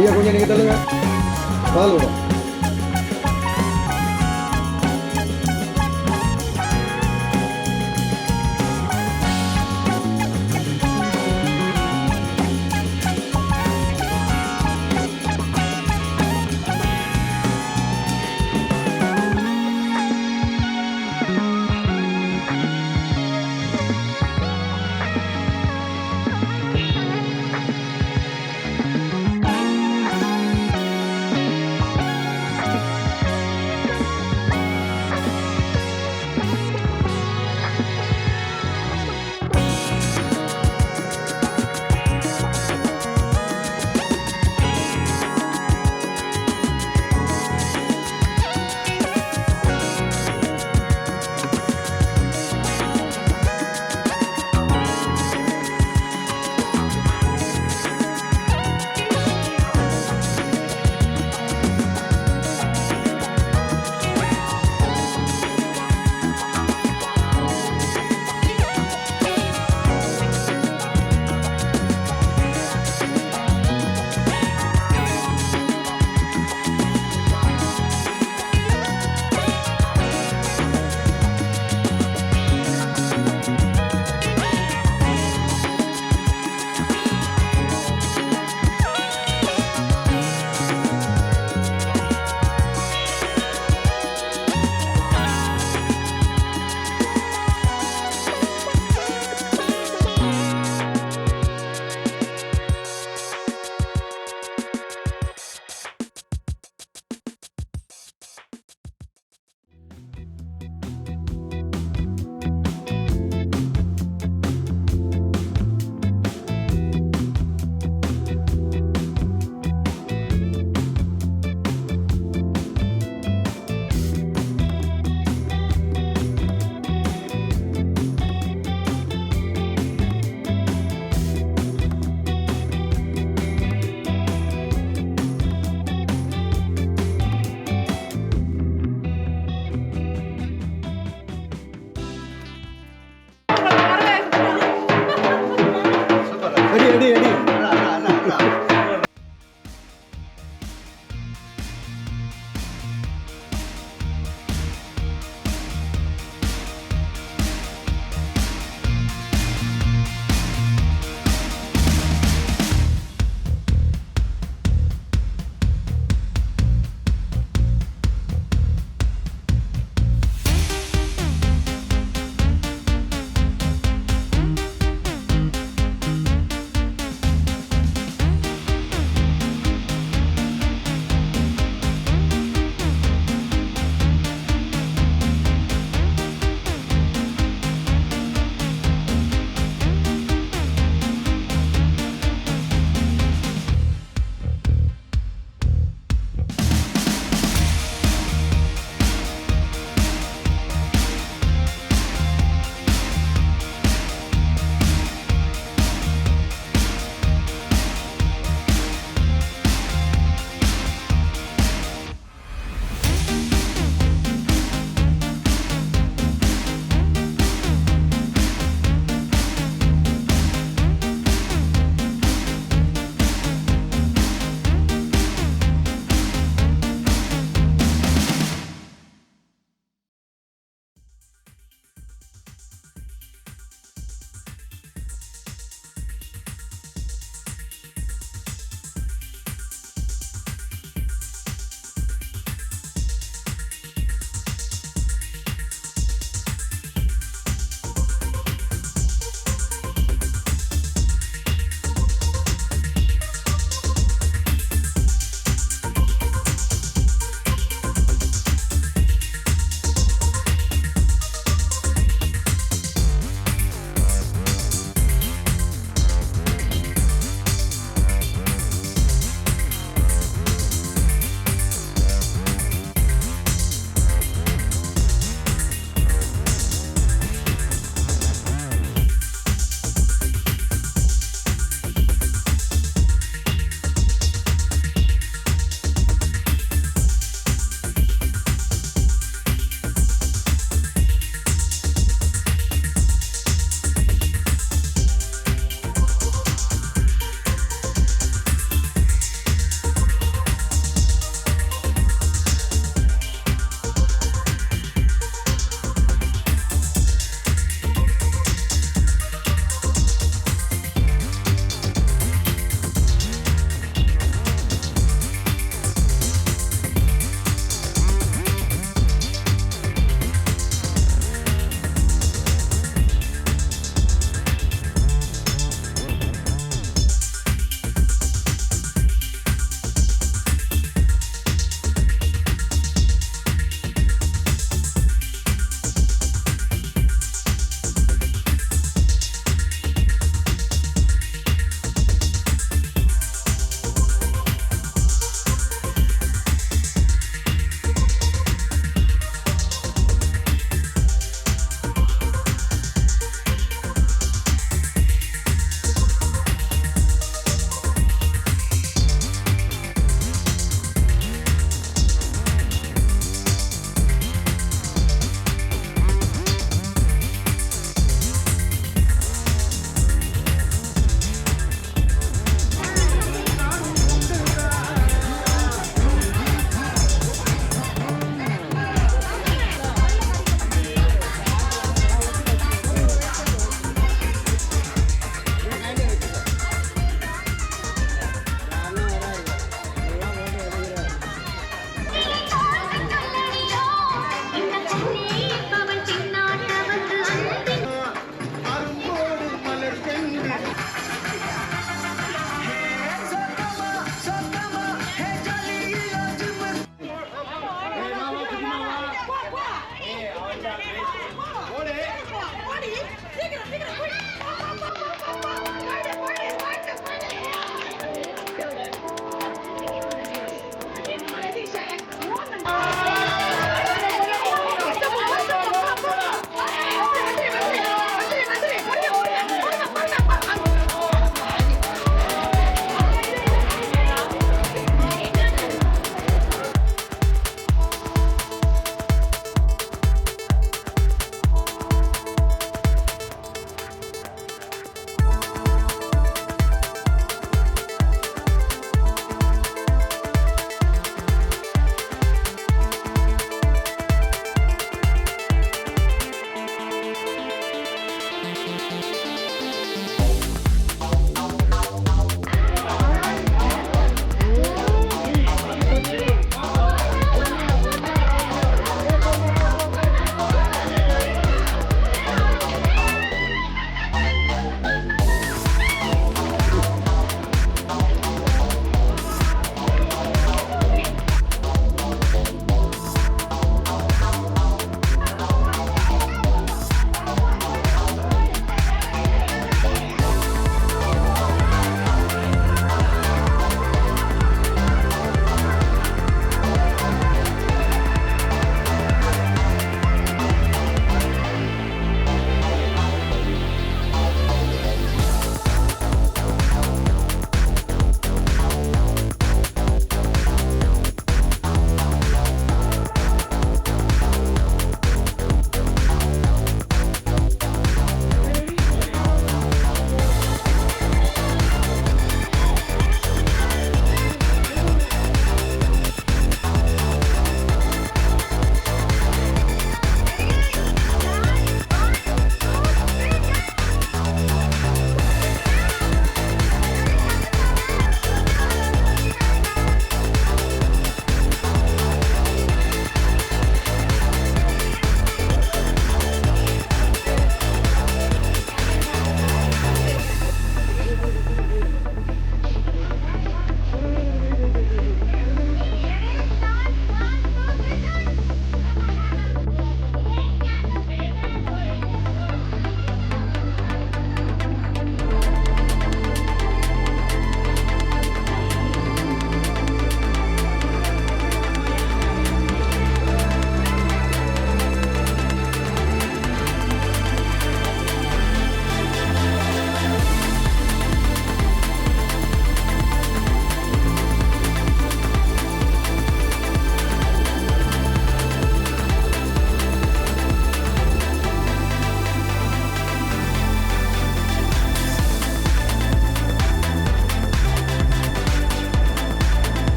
ஐயா கொஞ்சம் நீங்கள் தள்ளுங்க, பால் விடும்.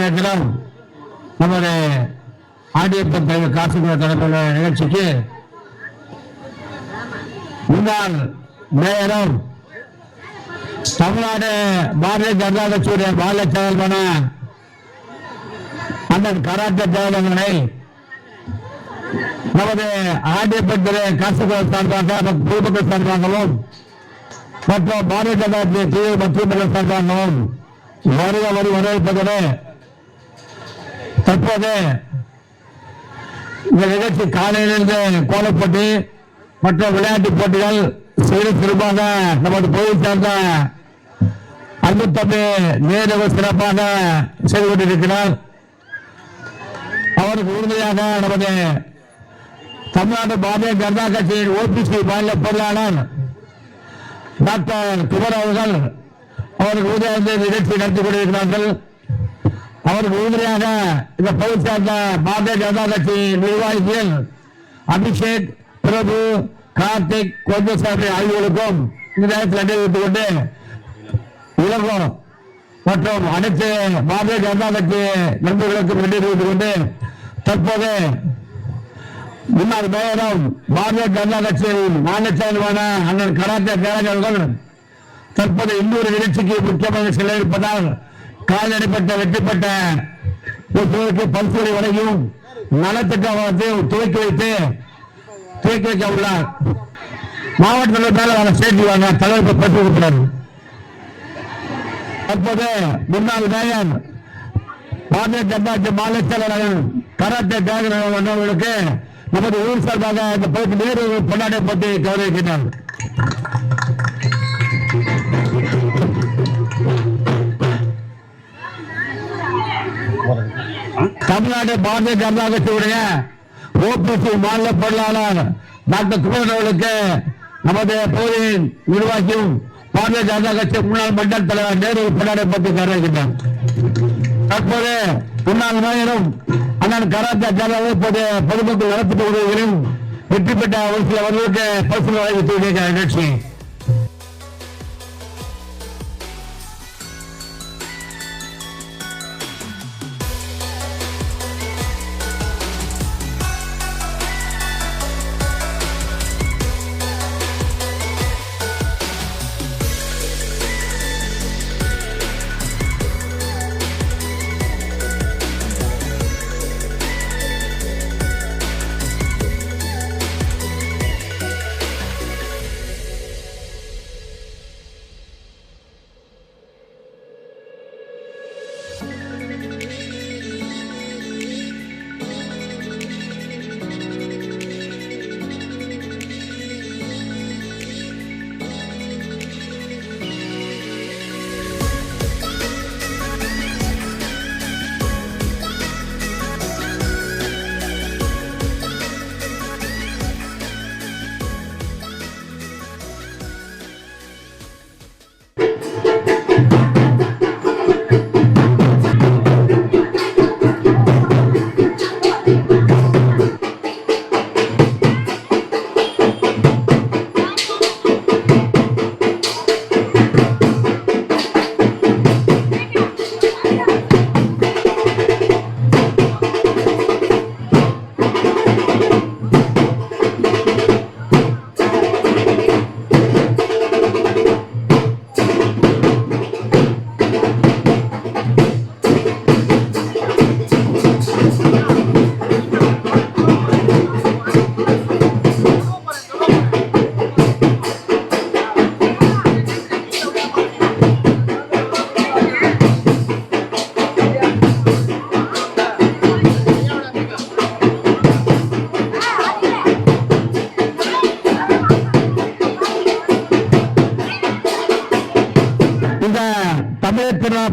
நேரத்திலும் நமது ஆண்டியப்பன் தலைவர் காசிகுமார் தலைமையிலான நிகழ்ச்சிக்கு முன்னாள் மேயரும் தமிழ்நாடு பாரதிய ஜனதா கட்சியுடைய மாநில செயல்பான அண்ணன் கராத்தே ஜெயலலிதனை நமது ஆண்டியப்பன் காசிகுமார் சார்பாக பொதுமக்கள் சார்பாகவும் மற்றும் பாரதிய ஜனதா கட்சி மத்திய சார்பாகவும் வரவேற்பதோடு தற்போது இந்த நிகழ்ச்சி காலையிலிருந்து கோலப்பட்டு மற்ற விளையாட்டுப் போட்டிகள் சிறப்பாக நமது பகுதியை சார்ந்த அன்பு தம்பி நேரு சிறப்பாக செய்து கொண்டிருக்கிறார். அவருக்கு உறுதியாக நமது தமிழ்நாடு பாரதிய ஜனதா கட்சியின் ஓபிசி மாநில பொருளாளர் டாக்டர் குமார் அவர்கள் அவருக்கு உறுதியாக நிகழ்ச்சி நடத்தி கொண்டிருக்கிறார்கள். அவருக்கு உறுதியாக இந்த பகுதி சார்ந்த பாரதிய ஜனதா கட்சி நிர்வாகிகள் அபிஷேக், பிரபு, கார்த்திக், கோந்தசாமி ஆகியோருக்கும் இந்த நேரத்தில் நன்றி வைத்துக் கொண்டு உலகம் மற்றும் அனைத்து பாரதிய ஜனதா கட்சி நண்பர்களுக்கும் நன்றி தெரிவித்துக் கொண்டு தற்போது முன்னாள் மேயரும் பாரதிய ஜனதா கட்சியின் மாநில செயல்பான அண்ணன் கராத்தே ஜெயலலிதா தற்போது இன்னொரு நிகழ்ச்சிக்கு முக்கியமாக செல்ல இருப்பதால் கால் நடைபெற்ற வெற்றி பெற்ற ஒரு பல்வேறு வரையும் நலத்திட்டத்தை துவக்கி வைக்க உள்ளார். மாவட்ட தலைவர் சேர்த்து வாங்க தலைவர் பற்றி இருக்கிறார். தற்போது முன்னாள் மேயர் பாரதிய ஜனதா கட்சி மாநில செயலாளர் கராத்தே ஜெயலலிதா நமது ஊர் சார்பாக இந்த பகுதி நேரு கொண்டாட பற்றி கௌரவிக்கிறார். தமிழ்நாடு பாரதிய ஜனதா கட்சியுடைய ஓபிசி மாநில பொருளாளர் டாக்டர் குமார் அவர்களுக்கு நமது பகுதியின் நிர்வாகியும் பாரதிய ஜனதா கட்சி முன்னாள் மண்டல தலைவர் நேரு கொண்டாட பற்றி கௌரவிக்கிறார். தற்போது முன்னாள் மேயரும் அண்ணன் கராத்தே ஜெயலலிதா இப்போது பொதுமக்கள் நடத்திட்டு வருவதையும் வெற்றி பெற்ற ஒரு சில அவர்களுக்கு பரிசு வழங்கி நிகழ்ச்சி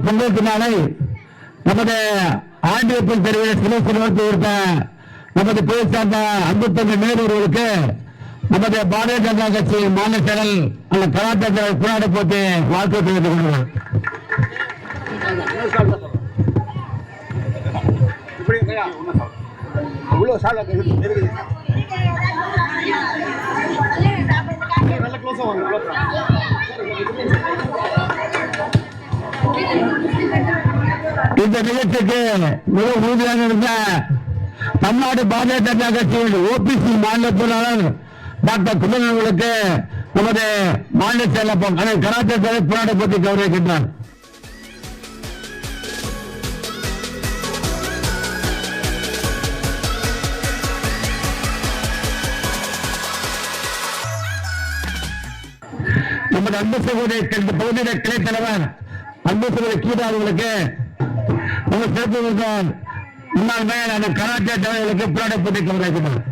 பொங்கல் நமது ஆண்டியப்பன் தெருவில் சிலை சிறுவத்தை கொடுத்த நமது போய் சார்ந்த அன்பு தம்பி நேருவர்களுக்கு நமது பாரதிய ஜனதா கட்சி மாநில செயலர் அந்த கராத்தே போராட போட்டு வாழ்த்து தெரிவித்துக் கொள்கிறோம். இந்த நிகழ்ச்சிக்கு மிக உறுதியாக இருந்த தமிழ்நாடு பாரதிய ஜனதா கட்சியின் ஓபிசி மாநில பொருளாளர் டாக்டர் குமரன் அவர்களுக்கு நமது மாநில செயலர் கலாச்சார போராட்ட பற்றி கௌரவிக்கின்றார். நமது அன்பு சகோதரி பகுதியில கிளை தலைவர் அன்பு சகோதரி கீதா அவர்களுக்கு நம்ம சிறப்பு முன்னாள் மேயர் கலாச்சார தலைவர்களுக்கு போராட்ட போட்டி கௌரவிக்கின்றனர்.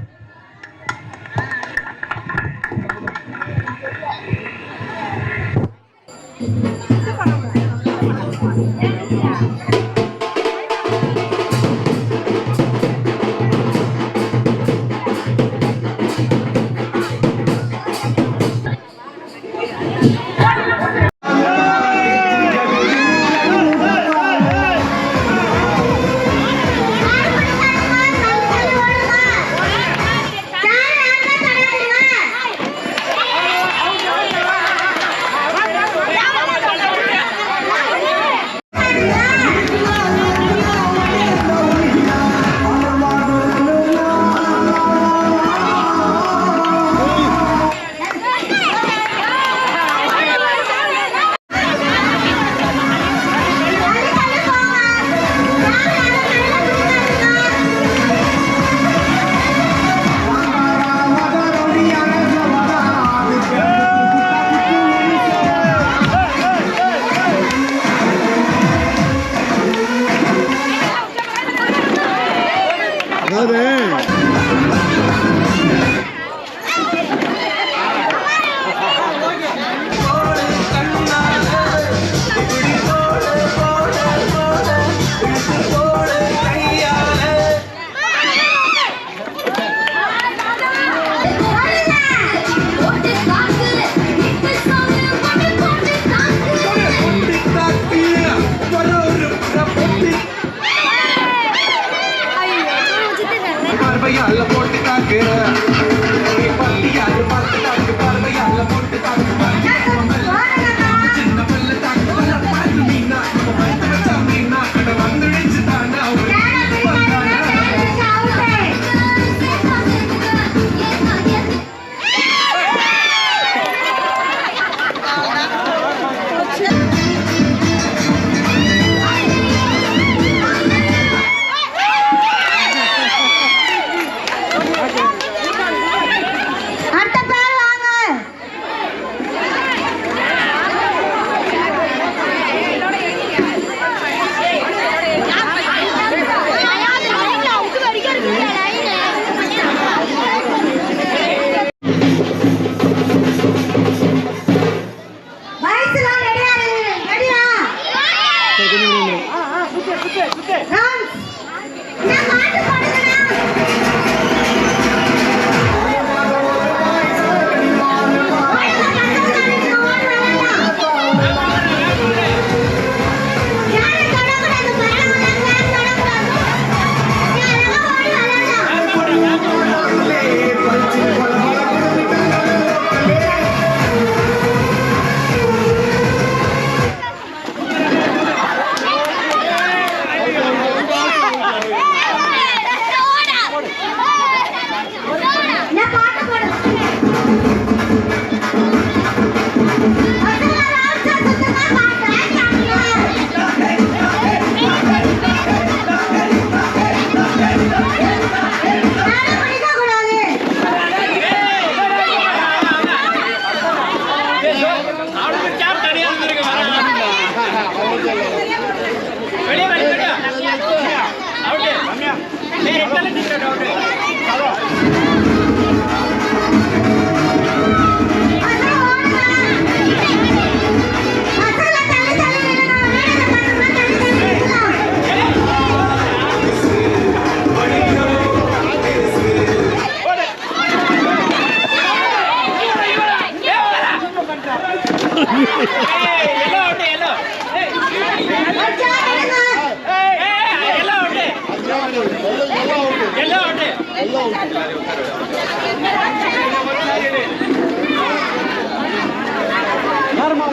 யாருமா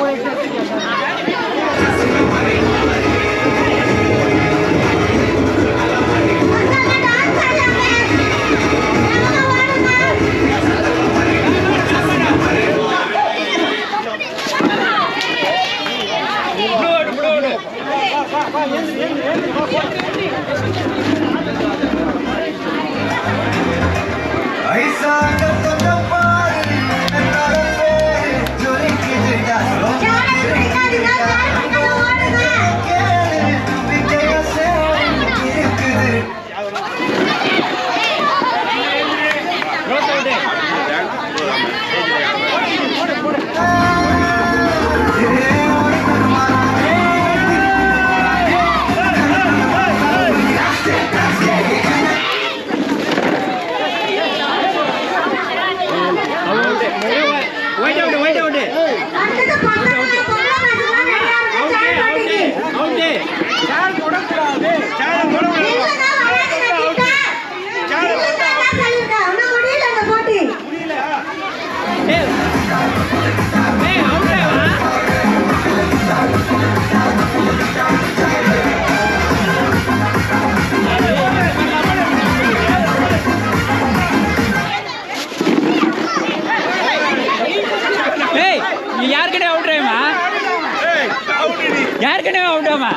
யாருக்குனே அவுட் ஆமா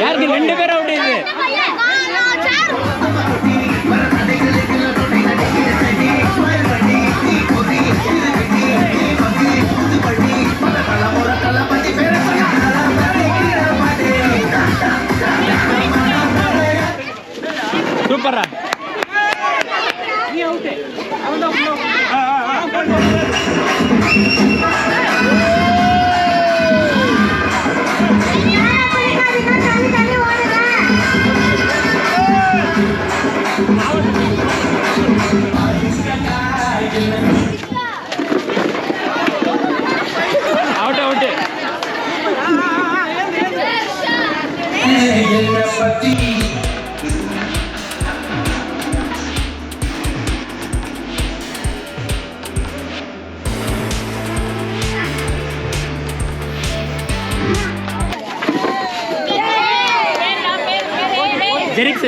யாருக்கு 2 பேர் அவுட் இது சூப்பரா நீ அவுட் அவன்தான் ஜெரிக்ஸ்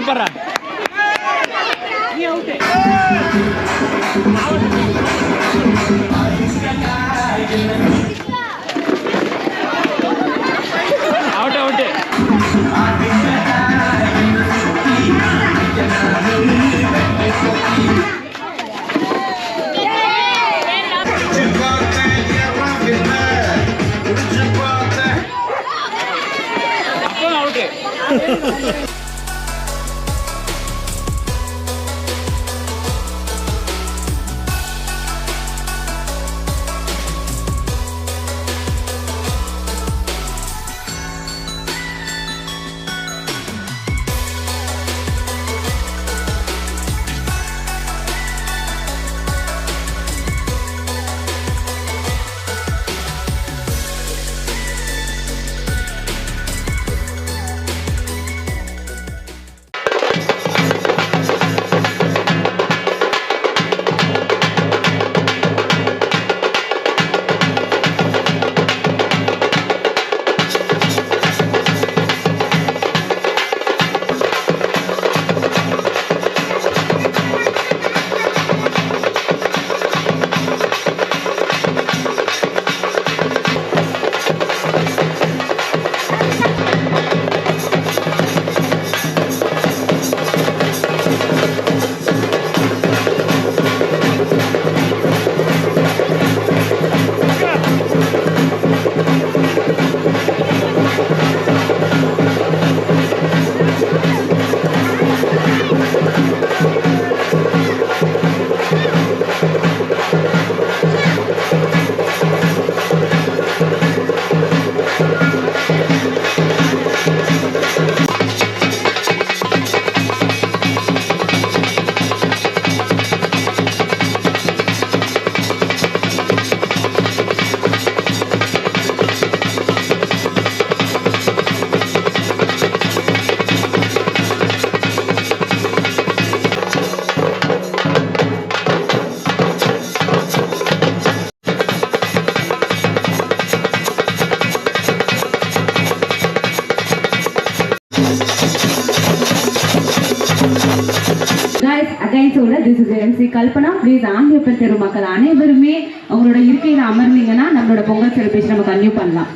சூப்பரா out out This is MC Kalpana. Please ஆங்கில பெருமக்கள் அனைவருமே உங்களோட இருக்கையில அமர்ந்தீங்கன்னா நம்மளோட பொங்கல் செலிப்ரேஷன் நம்ம கன்டினியூ பண்ணலாம்.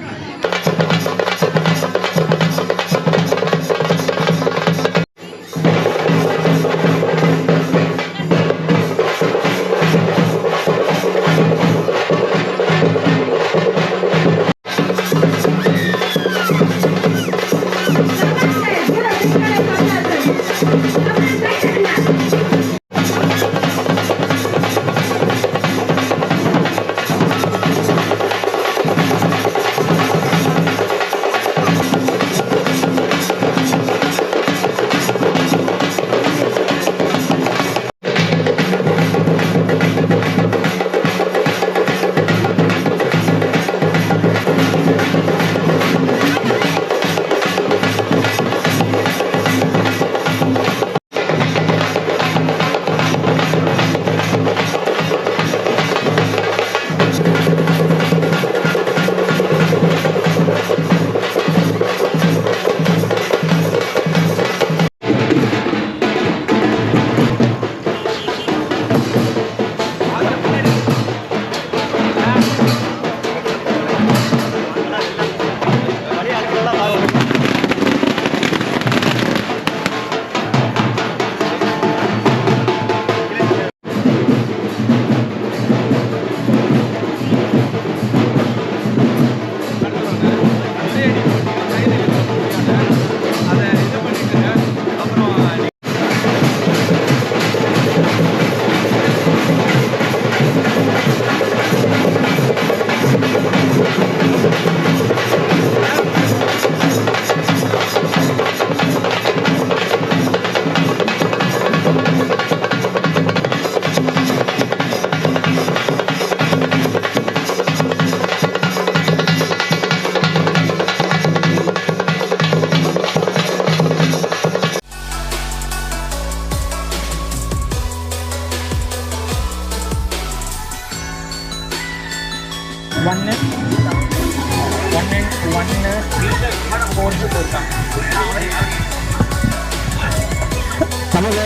நமது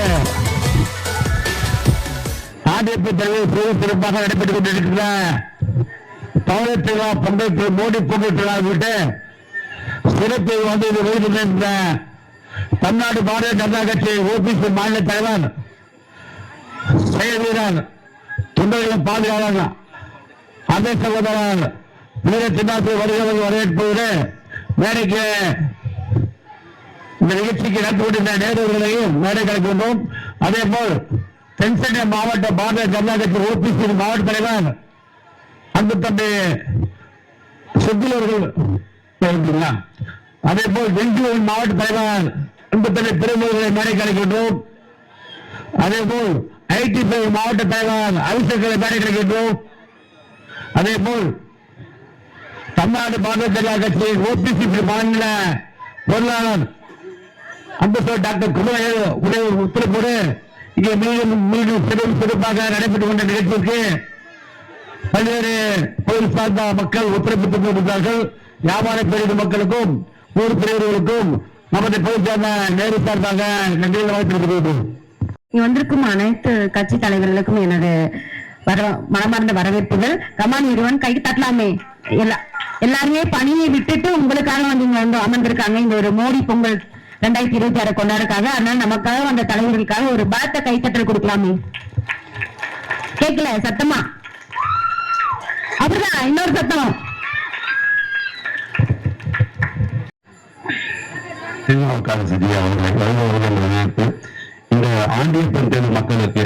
ஆண்டியப்பன் தலைவர் சிறப்பாக நடைபெற்றுக் கொண்டிருக்கிற தமிழர் திருவிழா பொங்கல் மோடி பொங்கல் திருவிழா விட்டு சிறப்பு வந்து வெளியிட்டிருந்த தமிழ்நாடு பாரதிய ஜனதா கட்சி ஓபிசி மாநில தலைவர் செயல் வீரர் தொண்டர்களின் பாதுகாவலர் அதே சகோதரர் வீர சின்னாசி வருகிறவர்கள் வரவேற்பது மேடைக்கு இந்த நிகழ்ச்சிக்கு நடத்தப்பட்ட நேரங்களையும் மேடை கலக்கின்றோம். அதே போல் தென்சென்னை மாவட்ட பாரதிய ஜனதா கட்சி ஓபிசி மாவட்ட தலைவர் அன்பு தம்பி சுத்தில் அவர்கள், அதே போல் பெங்களூரு மாவட்ட தலைவர் அன்பு தம்பி திருமூர்களை மேடை கலக்கின்றோம். அதே போல் ஐடி மாவட்ட தலைவர் அவிசக்களை மேடை கலக்கின்றோம். அதே போல் தமிழ்நாடு பாரதிய ஜனதா கட்சி ஓபிசி மாநில பொருளாளர் அம்பேத்கர் டாக்டர் குமரன் உத்தரப்போடு இங்கே மீண்டும் சிறப்பாக நடைபெற்றுக் கொண்ட நிகழ்ச்சிக்கு பல்வேறு கோயில் சார்ந்த மக்கள் ஒத்துழைப்பு கொடுத்தார்கள். வியாபார பிரிவு மக்களுக்கும் ஊர் பிரிவுகளுக்கும் நமது பொதுச் சேர்ந்த நேரு சார்பாக நன்றியை வாழ்த்திருக்கிறோம். இங்க வந்திருக்கும் அனைத்து கட்சி தலைவர்களுக்கும் எனது மனமார்ந்த வரவேற்புகள். கமான் இருவன் கை தட்டலாமே. எல்லாருமே பணியை விட்டுட்டு உங்களுக்காக வந்து இங்க வந்து அமர்ந்திருக்காங்க. இந்த ஒரு மோடி பொங்கல் 2026 கொண்டாடுக்காக. அதனால நமக்காக வந்த தலைவர்களுக்காக ஒரு பலத்த கைத்தட்டல் கொடுக்கலாமே. கேட்கல சத்தமா? அப்படிதான் இன்னொரு சத்தம். இந்த ஆண்டியப்பன் தெரு மக்களுக்கு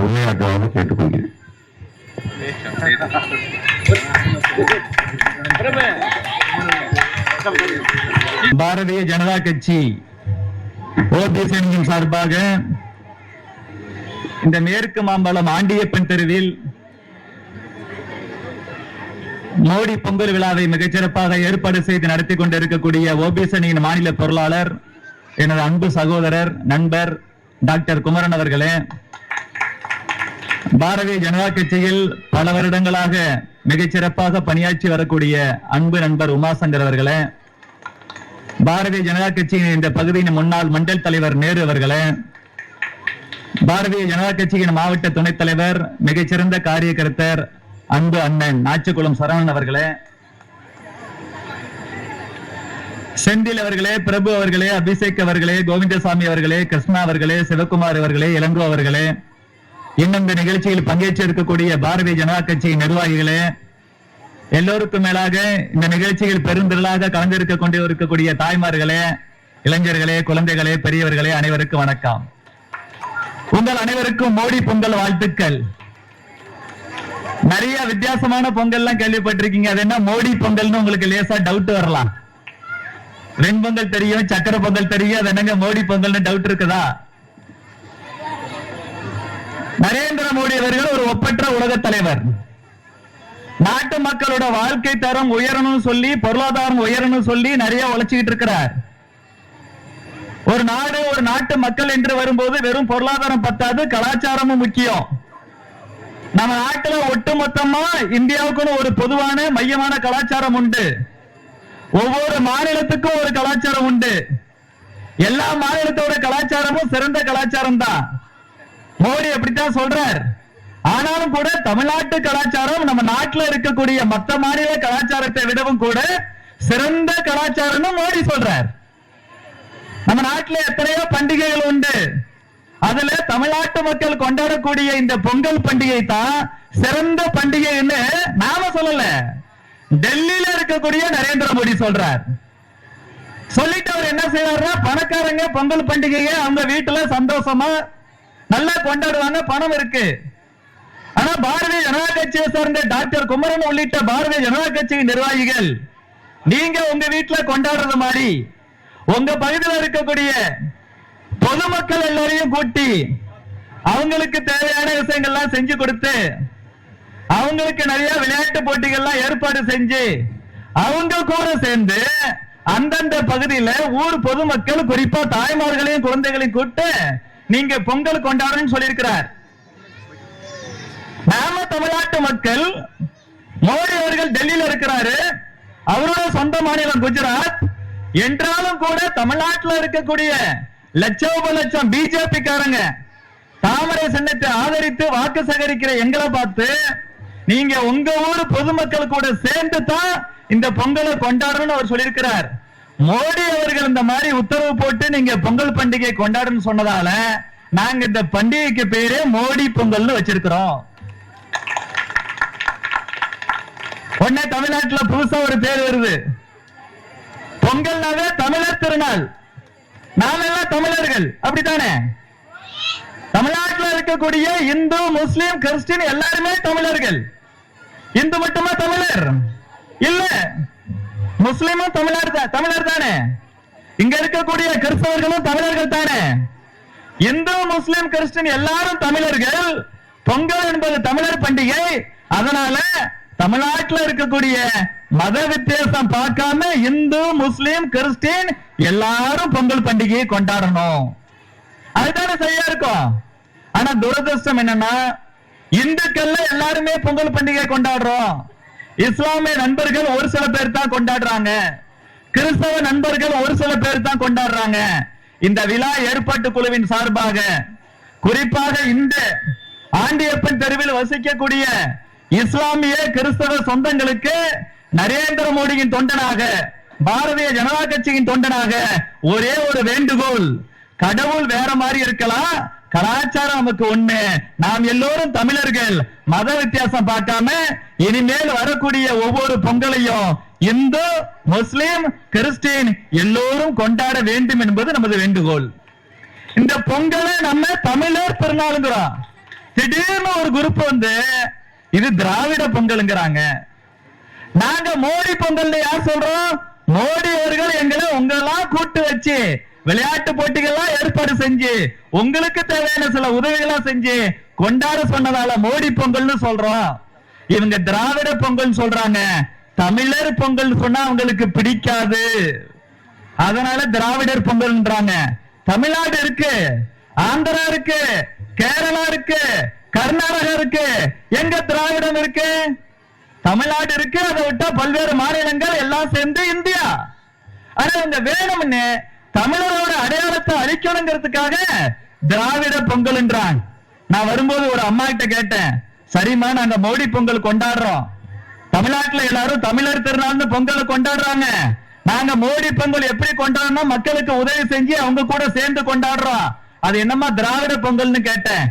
உரையாற்றுவாக கேட்டுக்கொள்கிறேன். பாரதிய ஜனதா கட்சி ஓபிசி அணியின் சார்பாக இந்த மேற்கு மாம்பலம் ஆண்டியப்பன் தெருவில் மோடி பொங்கல் விழாவை மிகச்சிறப்பாக ஏற்பாடு செய்து நடத்தி கொண்டிருக்கக்கூடிய ஓபிசி அணியின் மாநில பொருளாளர் எனது அன்பு சகோதரர் நண்பர் டாக்டர் குமரன் அவர்களே, பாரதிய ஜனதா கட்சியில் பல வருடங்களாக மிகச்சிறப்பாக பணியாற்றி வரக்கூடிய அன்பு நண்பர் உமாசங்கர் அவர்களே, பாரதிய ஜனதா கட்சியின் இந்த பகுதியின் முன்னாள் மண்டல் தலைவர் நேரு அவர்களே, பாரதிய ஜனதா கட்சியின் மாவட்ட துணைத் தலைவர் மிகச்சிறந்த காரியகர்த்தர் அன்பு அண்ணன் நாச்சிக்குளம் சரவணன் அவர்களே, செந்தில் அவர்களே, பிரபு அவர்களே, அபிஷேக் அவர்களே, கோவிந்தசாமி அவர்களே, கிருஷ்ணா அவர்களே, சிவகுமார் அவர்களே, இளங்கோ அவர்களே, இன்னும் இந்த நிகழ்ச்சியில் பங்கேற்றிருக்கக்கூடிய பாரதிய ஜனதா கட்சியின் நிர்வாகிகளே, எல்லோருக்கும் மேலாக இந்த நிகழ்ச்சியில் பெருந்திரளாக கலந்திருக்க கொண்டு இருக்கக்கூடிய தாய்மார்களே, இளைஞர்களே, குழந்தைகளே, பெரியவர்களே, அனைவருக்கும் வணக்கம். உங்கள் அனைவருக்கும் மோடி பொங்கல் வாழ்த்துக்கள். நிறைய வித்தியாசமான பொங்கல் எல்லாம் கேள்விப்பட்டிருக்கீங்க. அது என்ன மோடி பொங்கல்னு உங்களுக்கு லேசா டவுட் வரலாம். வெண்பொங்கல் தெரியும், சக்கரை பொங்கல் தெரியும், அது என்னங்க மோடி பொங்கல்னு டவுட் இருக்குதா? நரேந்திர மோடி அவர்கள் ஒரு ஒப்பற்ற உலக தலைவர். நாட்டு மக்களோட வாழ்க்கை தரம் உயரணும் சொல்லி, பொருளாதாரம் உயரணும் சொல்லி நிறைய உழைச்சிக்கிட்டு இருக்கிறார். ஒரு நாடு, ஒரு நாட்டு மக்கள் என்று வரும்போது வெறும் பொருளாதாரம் பத்தாது, கலாச்சாரமும் முக்கியம். நம்ம நாட்டுல ஒட்டுமொத்தமா இந்தியாவுக்குன்னு ஒரு பொதுவான மையமான கலாச்சாரம் உண்டு. ஒவ்வொரு மாநிலத்துக்கும் ஒரு கலாச்சாரம் உண்டு. எல்லா மாநிலத்தோட கலாச்சாரமும் சிறந்த கலாச்சாரம் தான். மோடி அப்படித்தான் சொல்றார். ஆனாலும் கூட தமிழ்நாட்டு கலாச்சாரம் நம்ம நாட்டில் இருக்கக்கூடிய மற்ற மாநில கலாச்சாரத்தை விடவும் கூட சிறந்த கலாச்சாரம் மோடி சொல்றார். நம்ம நாட்டில் எத்தனையோ பண்டிகைகள் உண்டு. அதுல தமிழ்நாட்டு மக்கள் கொண்டாடக்கூடிய இந்த பொங்கல் பண்டிகை தான் சிறந்த பண்டிகைன்னு நாம சொல்லல, டெல்லியில இருக்கக்கூடிய நரேந்திர மோடி சொல்றார். சொல்லிட்டு அவர் என்ன செய்யறாருன்னா, பணக்காரங்க பொங்கல் பண்டிகையை அவங்க வீட்டுல சந்தோஷமா நல்லா கொண்டாடுவாங்க, பணம் இருக்கு. ஆனா பாரதிய ஜனதா கட்சியை சார்ந்த டாக்டர் குமரன் உள்ளிட்ட பாரதிய ஜனதா கட்சியின் நிர்வாகிகள், நீங்க உங்க வீட்டுல கொண்டாடுறது மாதிரி உங்க பகுதியில் இருக்கக்கூடிய பொதுமக்கள் எல்லாரையும் கூட்டி அவங்களுக்கு தேவையான விஷயங்கள்லாம் செஞ்சு கொடுத்து, அவங்களுக்கு நிறைய விளையாட்டு போட்டிகள்லாம் ஏற்பாடு செஞ்சு, அவங்க கூட சேர்ந்து அந்தந்த பகுதியில ஊர் பொதுமக்கள், குறிப்பா தாய்மார்களையும் குழந்தைகளையும் கூட்டு நீங்க பொங்கல் கொண்டாடுன்னு சொல்லியிருக்கிறார். நாம தமிழ்நாட்டு மக்கள், மோடி அவர்கள் டெல்லியில இருக்கிறாரு, அவரோட சொந்த மாநிலம் குஜராத் என்றாலும் கூட தமிழ்நாட்டில் இருக்கக்கூடிய லட்சம் பிஜேபி காரங்க தாமரை சின்னத்தை ஆதரித்து வாக்கு சேகரிக்கிற எங்களை பார்த்து நீங்க உங்க ஊர் பொதுமக்கள் கூட சேர்ந்து தான் இந்த பொங்கலை கொண்டாடணும்னு அவர் சொல்லியிருக்கிறார். மோடி அவர்கள் இந்த மாதிரி உத்தரவு போட்டு நீங்க பொங்கல் பண்டிகை கொண்டாடணும்னு சொன்னதால நாங்க இந்த பண்டிகைக்கு பேரு மோடி பொங்கல்னு வச்சிருக்கிறோம். உடனே தமிழ்நாட்டுல புதுசா ஒரு பேர் வருது, பொங்கல்னாவே தமிழர் திருநாள், நாம எல்லாம் தமிழர்கள், அப்படித்தானே? தமிழ்நாட்டில் இருக்கக்கூடிய இந்து, முஸ்லிம், கிறிஸ்டின் எல்லாருமே தமிழர்கள். இந்து மட்டுமா தமிழர் இல்ல, முஸ்லிமும் தமிழர் தானே. இங்க இருக்கக்கூடிய கிறிஸ்தவர்களும் தமிழர்கள் தானே. இந்து, முஸ்லிம், கிறிஸ்டின் எல்லாரும் தமிழர்கள். பொங்கல் என்பது தமிழர் பண்டிகை. அதனால தமிழ்நாட்டில் இருக்கக்கூடிய மத வித்தியாசம் பார்க்காம இந்து, முஸ்லிம், கிறிஸ்டின் எல்லாரும் பொங்கல் பண்டிகையை கொண்டாடணும். அதுதானே சரியா இருக்கும். ஆனா துரதிருஷ்டம் என்னன்னா, இந்துக்கள்ல எல்லாருமே பொங்கல் பண்டிகை கொண்டாடுறோம். இஸ்லாமிய நண்பர்கள் ஒரு சில பேர் தான் கொண்டாடுறாங்க, கிறிஸ்தவ நண்பர்கள் ஒரு சில பேர் தான் கொண்டாடுறாங்க. இந்த விழா ஏற்பாட்டு குழுவின் சார்பாக குறிப்பாக இந்த ஆண்டியப்பன் தெருவில் வசிக்கக்கூடிய இஸ்லாமிய கிறிஸ்தவ சொந்தங்களுக்கு நரேந்திர மோடியின் தொண்டனாக, பாரதிய ஜனதா கட்சியின் தொண்டனாக ஒரே ஒரு வேண்டுகோள். கடவுள் வேற மாதிரி இருக்கலாம், கலாச்சாரம் நமக்கு ஒண்ணு. நாம் எல்லோரும் தமிழர்கள். மத வித்தியாசம் பார்க்காம இனிமேல் வரக்கூடிய ஒவ்வொரு பொங்கலையும் இந்து, முஸ்லிம், கிறிஸ்டின் எல்லோரும் கொண்டாட வேண்டும் என்பது நமது வேண்டுகோள். இந்த பொங்கலை நம்ம தமிழர் திருநாளுங்கிறோம். திடீர்னு ஒரு குரூப் வந்து இது திராவிட பொங்கலுங்கிறாங்க. நாங்க மோடி பொங்கல் யார் சொல்றோம்? மோடி அவர்கள் எங்களை உங்களெல்லாம் கூட்டு வச்சு விளையாட்டு போட்டிகள்லாம் ஏற்பாடு செஞ்சு உங்களுக்கு தேவையான சில உதவிகளா செஞ்சு கொண்டாட சொன்னதால மோடி பொங்கல்னு சொல்றோம். இவங்க திராவிட பொங்கல் சொல்றாங்க. தமிழர் பொங்கல் சொன்னா அவங்களுக்கு பிடிக்காது, அதனால திராவிடர் பொங்கல்ன்றாங்க. தமிழ்நாடு இருக்கு, ஆந்திரா இருக்கு, கேரளா இருக்கு, கர்நாடகா இருக்கு, எங்க திராவிடம் இருக்கு? தமிழ்நாடு இருக்கு, அதை விட்டா பல்வேறு மாநிலங்கள் எல்லாம் சேர்ந்து இந்தியா. ஆனா இவங்க வேணும்னு தமிழரோட அடையாளத்தை அழிக்கணுங்கிறதுக்காக திராவிட பொங்கல்ன்றாங்க. நான் வரும்போது ஒரு அம்மா கிட்ட கேட்டேன், சரிம்மா நாங்க மோடி பொங்கல் கொண்டாடுறோம், தமிழ்நாட்டுல எல்லாரும் தமிழர் திருநாள்னு பொங்கலை கொண்டாடுறாங்க, நாங்க மோடி பொங்கல் எப்படி கொண்டாடணும், மக்களுக்கு உதவி செஞ்சு அவங்க கூட சேர்ந்து கொண்டாடுறோம், அது என்னமா திராவிட பொங்கல்னு கேட்டேன்.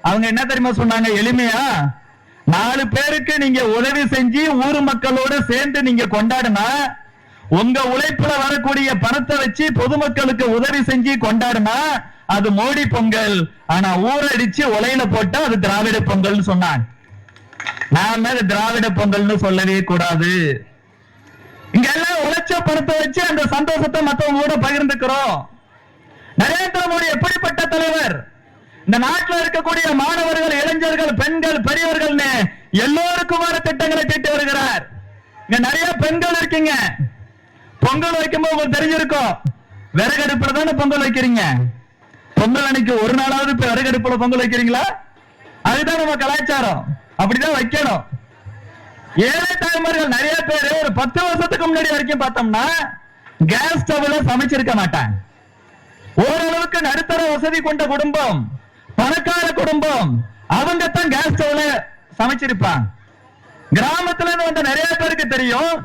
அவங்க என்ன தெரியுமா சொன்னாங்க, எளிமையா 4 பேருக்கு நீங்க உதவி செஞ்சு ஊர் மக்களோட சேர்ந்து நீங்க கொண்டாடுனா, உங்க உழைப்புல வரக்கூடிய பணத்தை வச்சு பொதுமக்களுக்கு உதவி செஞ்சு கொண்டாடுனா அது மோடி பொங்கல். ஆனா ஊரடிச்சு உலையில போட்டா அது திராவிட பொங்கல் சொன்னான். நாம திராவிட பொங்கல்னு சொல்லவே கூடாது. இங்க எல்லாம் உழைச்ச பணத்தை வச்சு அந்த சந்தோஷத்தை மற்றவங்க கூட பகிர்ந்துக்கிறோம். நரேந்திர மோடி எப்படிப்பட்ட தலைவர்? இந்த நாட்டில் இருக்கக்கூடிய மாணவர்கள், இளைஞர்கள், பெண்கள், பெரியவர்கள் எல்லோருக்குமான திட்டங்களை தீட்டி வருகிறார். இங்க நிறைய பெண்கள் இருக்கீங்க. பொங்கல் வைக்கும்போது உங்களுக்கு தெரிஞ்சிருக்கும், விறகடுப்புல தானே பொங்கல் வைக்கிறீங்க. பொங்கல் அன்னைக்கு ஒரு நாளாவது விறகடுப்புல பொங்கல் வைக்கிறீங்களா? அதுதான் நம்ம கலாச்சாரம், அப்படிதான் வைக்கணும். ஏழை தாய்மார்கள் நிறைய பேர் ஒரு 10 வருஷத்துக்கு முன்னாடி வரைக்கும் பார்த்தோம்னா கேஸ் ஸ்டவ்ல சமைச்சிருக்க மாட்டாங்க. ஓரளவுக்கு நடுத்தர வசதி கொண்ட குடும்பம், பணக்கார குடும்பம், அவங்க தான் கேஸ் ஸ்டவ்ல சமைச்சிருப்பாங்க. கிராமத்துல இருந்து வந்த நிறைய பேருக்கு தெரியும்,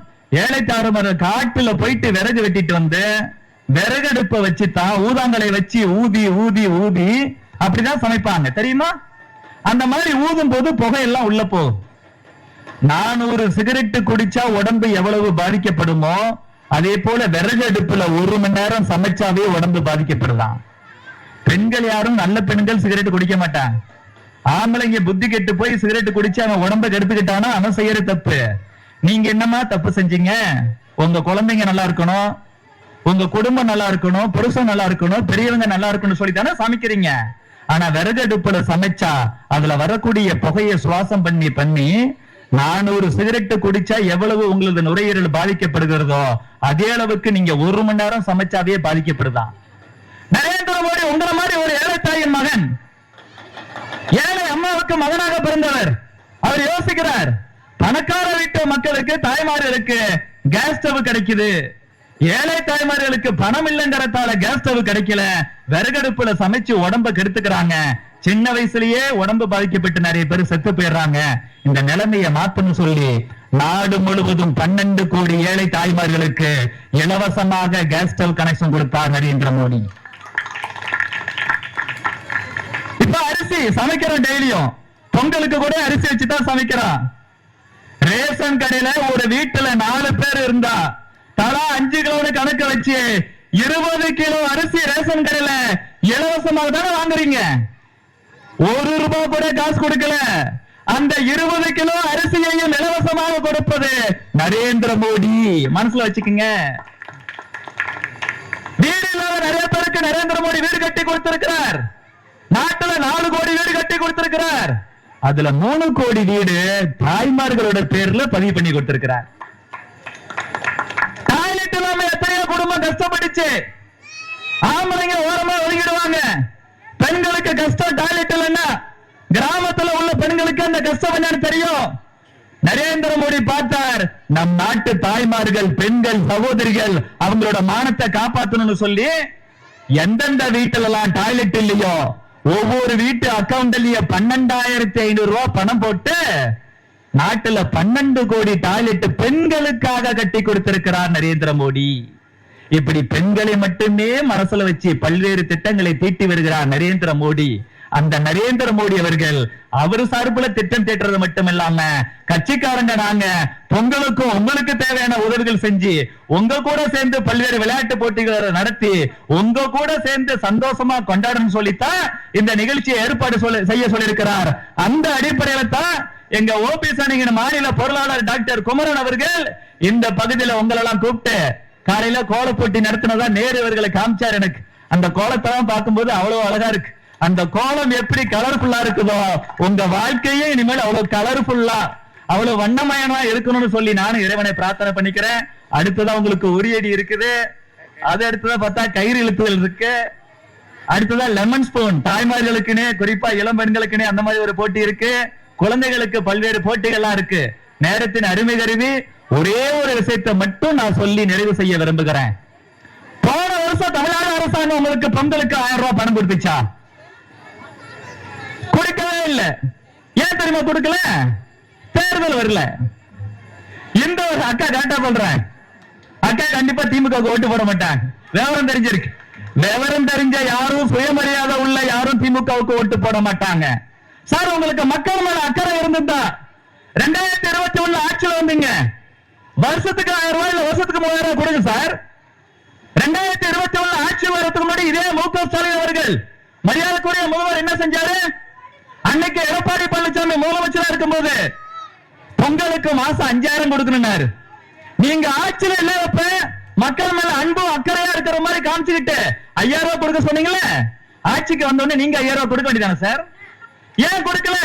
ஏழை தாய்மார்கள் காட்டுல போயிட்டு விறகு வெட்டிட்டு வந்து விறகடுப்பை வச்சு தான் ஊதாங்களை வச்சு ஊதி ஊதி ஊதி அப்படிதான் சமைப்பாங்க, தெரியுமா? அந்த மாதிரி ஊதும் போது புகை எல்லாம் உள்ள போகும். 400 சிகரெட் குடிச்சா உடம்பு எவ்வளவு பாதிக்கப்படுமோ அதே போல விறகு அடுப்புல 1 மணி நேரம் சமைச்சாவே உடம்பு பாதிக்கப்படுதான். பெண்கள் யாரும் நல்ல பெண்கள் சிகரெட் குடிக்க மாட்டாங்க. ஆம்பளைங்க புத்தி கெட்டு போய் சிகரெட் குடிச்சு அவன் உடம்பை கெடுத்துக்கிட்டானா அவன் செய்யற தப்பு. நீங்க என்னமா தப்பு செஞ்சீங்க? உங்க குழந்தைங்க நல்லா இருக்கணும், உங்க குடும்பம் நல்லா இருக்கணும், புருஷன் நல்லா இருக்கணும், பெரியவங்க நல்லா இருக்கணும் சொல்லி தானே சமைக்கிறீங்க. ஆனா விறகு அடுப்புல சமைச்சா அதுல வரக்கூடிய புகையை சுவாசம் பண்ணி பண்ணி 400 சிகரெட் குடிச்சா எவ்வளவு உங்களது நுரையீரல் பாதிக்கப்படுகிறதோ அதே அளவுக்கு நீங்க 1 மணி நேரம் சமைச்சாவே பாதிக்கப்படுதான். நரேந்திர மோடி உங்களை மாதிரி ஒரு ஏழை தாயின் மகன், ஏழை அம்மாவுக்கு மகனாக பிறந்தவர். அவர் யோசிக்கிறார், பணக்கார வீட்டு மக்களுக்கு, தாய்மார்களுக்கு கேஸ் ஸ்டவ் கிடைக்குது, ஏழை தாய்மார்களுக்கு பணம் இல்லைங்கிறதால கேஸ் ஸ்டவ் கிடைக்கல, விறகடுப்புல சமைச்சு உடம்ப கெடுத்துக்கிறாங்க. சின்ன வயசுலயே உடம்பு பாதிக்கப்பட்டு நிறைய பேர் செத்து போயிடுறாங்க. இந்த நிலைமையை மாத்தணும் சொல்லி நாடு முழுவதும் 12 கோடி ஏழை தாய்மார்களுக்கு இலவசமாக கேஸ் ஸ்டவ் கனெக்ஷன் கொடுத்தார் நரேந்திர மோடி. இப்ப அரிசி சமைக்கிறோம், டெய்லியும் பொங்கலுக்கு கூட அரிசி வச்சுதான் சமைக்கிறோம். ரேஷன் கடையில ஒரு வீட்டுல 4 பேர் இருந்தா தலா 5 கிலோன்னு கணக்கு வச்சு 20 கிலோ அரிசி ரேஷன் கடையில இலவசமாக தானே வாங்குறீங்க. 1 ரூபாய் கூட காசு கொடுக்கல. அந்த 20 கிலோ அரிசியையும் இலவசமாக கொடுப்பது நரேந்திர மோடி. மனசுல வச்சுக்கோங்க. வீடு இல்லாத நிறைய பேருக்கு நரேந்திர மோடி வீடு கட்டி கொடுத்திருக்கிறார். நாட்டுல 4 கோடி வீடு கட்டி கொடுத்திருக்கிறார். அதுல 3 கோடி வீடு தாய்மார்களோட பேர்ல பதிவு பண்ணி கொடுத்திருக்கிறார். டாய்லெட் இல்லாம எத்தனையோ குடும்பம் கஷ்டப்பட்டுச்சு. ஆம்பளைங்க ஓரமா ஒதுங்கிடுவாங்க. பெண்களுக்கு கஷ்டம் டாய்லெட் இல்லைன்னா கிராமத்துல உள்ள பெண்களுக்கு அந்த கஷ்டம் என்னன்னு தெரியும். நரேந்திர மோடி பார்த்தார், நம் நாட்டு தாய்மார்கள், பெண்கள், சகோதரிகள் அவங்களோட மானத்தை காப்பாற்றணும்னு சொல்லி எந்தெந்த வீட்டுல எல்லாம் டாய்லெட் இல்லையோ ஒவ்வொரு வீட்டு அக்கவுண்ட்லயே 12,500 ரூபாய் பணம் போட்டு நாட்டுல 12 கோடி டாய்லெட் பெண்களுக்காக கட்டி கொடுத்திருக்கிறார் நரேந்திர மோடி. இப்படி பெண்களை மட்டுமே மனசுல வச்சு பல்வேறு திட்டங்களை தீட்டி வருகிறார் நரேந்திர மோடி. அந்த நரேந்திர மோடி அவர்கள் அவரு சார்புல திட்டம் தீட்டுறது மட்டும் இல்லாம கட்சிக்காரங்க நாங்க பொங்கலுக்கும் உங்களுக்கு தேவையான உதவிகள் செஞ்சு உங்க கூட சேர்ந்து பல்வேறு விளையாட்டு போட்டிகளை நடத்தி உங்க கூட சேர்ந்து சந்தோஷமா கொண்டாடணும் சொல்லித்தான் இந்த நிகழ்ச்சியை ஏற்பாடு செய்ய சொல்லியிருக்கிறார். அந்த அடிப்படையில தான் எங்க ஓபிஎஸ் அணியின் மாநில பொருளாளர் டாக்டர் குமரன் அவர்கள் இந்த பகுதியில உங்களெல்லாம் கூப்பிட்டு காலையில கோல போட்டி நடத்தினதா நேரு அவர்களை காமிச்சார். எனக்கு அந்த கோலத்தெல்லாம் பார்க்கும்போது அவ்வளவு அழகா இருக்கு. அந்த கோலம் எப்படி கலர்ஃபுல்லா இருக்குதோ உங்க வாழ்க்கையே இனிமேல் அவ்வளவு கலர்ஃபுல்லா அவ்வளவு வண்ணமயமா இருக்கணும்னு சொல்லி நானும் இறைவனை பிரார்த்தனை பண்ணிக்கிறேன். அடுத்ததான் உங்களுக்கு உரியடி இருக்குது. அது அடுத்ததான் பார்த்தா கயிறு இழுத்துதல் இருக்கு. அடுத்ததா லெமன் ஸ்பூன் தாய்மார்களுக்குன்னு குறிப்பா இளம் பெண்களுக்குன்னு அந்த மாதிரி ஒரு போட்டி இருக்கு. குழந்தைகளுக்கு பல்வேறு போட்டிகள்லாம் இருக்கு. நேரத்தின் அருமை கருவி ஒரே ஒரு விஷயத்தை மட்டும் நான் சொல்லி நிறைவு செய்ய விரும்புகிறேன். போன வருஷம் தமிழ்நாடு அரசாங்கம் உங்களுக்கு பொங்கலுக்கு 1000 ரூபாய் பணம் கொடுத்துச்சா? கொடுக்கவே இல்லை. ஏன் தெரியுமா கொடுக்கல? தேர்தல் வரல. இந்த ஒரு அக்கா கரெக்டா சொல்றேன், அக்கா கண்டிப்பா திமுக ஓட்டு போட மாட்டாங்க. விவரம் தெரிஞ்சிருக்கு. விவரம் தெரிஞ்ச யாரும் சுயமரியாதை உள்ள யாரும் திமுகவுக்கு ஓட்டு போட மாட்டாங்க. சார் உங்களுக்கு மக்கள் மேல அக்கறை இருந்துட்டா 2021 ஆட்சியில் வந்தீங்க. வருஷத்துக்கு 1000 ரூபாய் இல்ல வருஷத்துக்கு 3000 ரூபாய் கொடுங்க சார். 2021 ஆட்சி வரதுக்கு முன்னாடி இதே மு.க. ஸ்டாலின் அவர்கள் மரியாதைக்குரிய முதல்வர் என்ன செஞ்சாரு? அன்னைக்கு எடப்பாடி பழனிசாமி முதலமைச்சரா இருக்கும்போது பொங்கலுக்கு மாசம் 5000 கொடுக்கணும்னாரு. நீங்க ஆட்சியில இல்லாதப்ப மக்கள் மேல அன்பும் அக்கறையா இருக்கிற மாதிரி காமிச்சுக்கிட்டு 5000 ரூபாய் கொடுக்க சொன்னீங்களே. ஆட்சிக்கு வந்த உடனே நீங்க 5000 ரூபாய் கொடுக்க வேண்டியதானே சார்? ஏன் கொடுக்கல?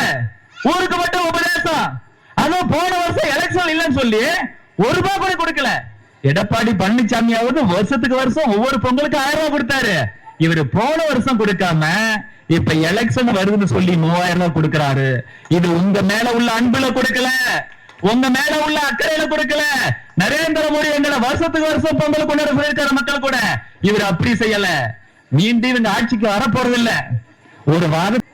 ஊருக்கு மட்டும் உபதேசம். அதுவும் போன வருஷம் எலெக்ஷன் இல்லைன்னு சொல்லி 1 ரூபாய் கூட கொடுக்கல. எடப்பாடி பழனிசாமியாவது வருஷத்துக்கு வருஷம் ஒவ்வொரு பொங்கலுக்கு 1000 ரூபாய் கொடுத்தாரு. இவரு போன வருஷம் கொடுக்காம இப்ப எலெக்ஷன் வருதுன்னு சொல்லி 3000 ரூபாய் கொடுக்கிறாரு. இது உங்க மேல உள்ள அன்புல கொடுக்கல, உங்க மேல உள்ள அக்கறையில கொடுக்கல. நரேந்திர மோடி எங்களை வருஷத்துக்கு வருஷம் பொங்கல் கொண்டாட சொல்லியிருக்கிற மக்கள் கூட இவர் அப்படி செய்யல. மீண்டும் இவங்க ஆட்சிக்கு வரப்போறது இல்ல. ஒரு வாரம்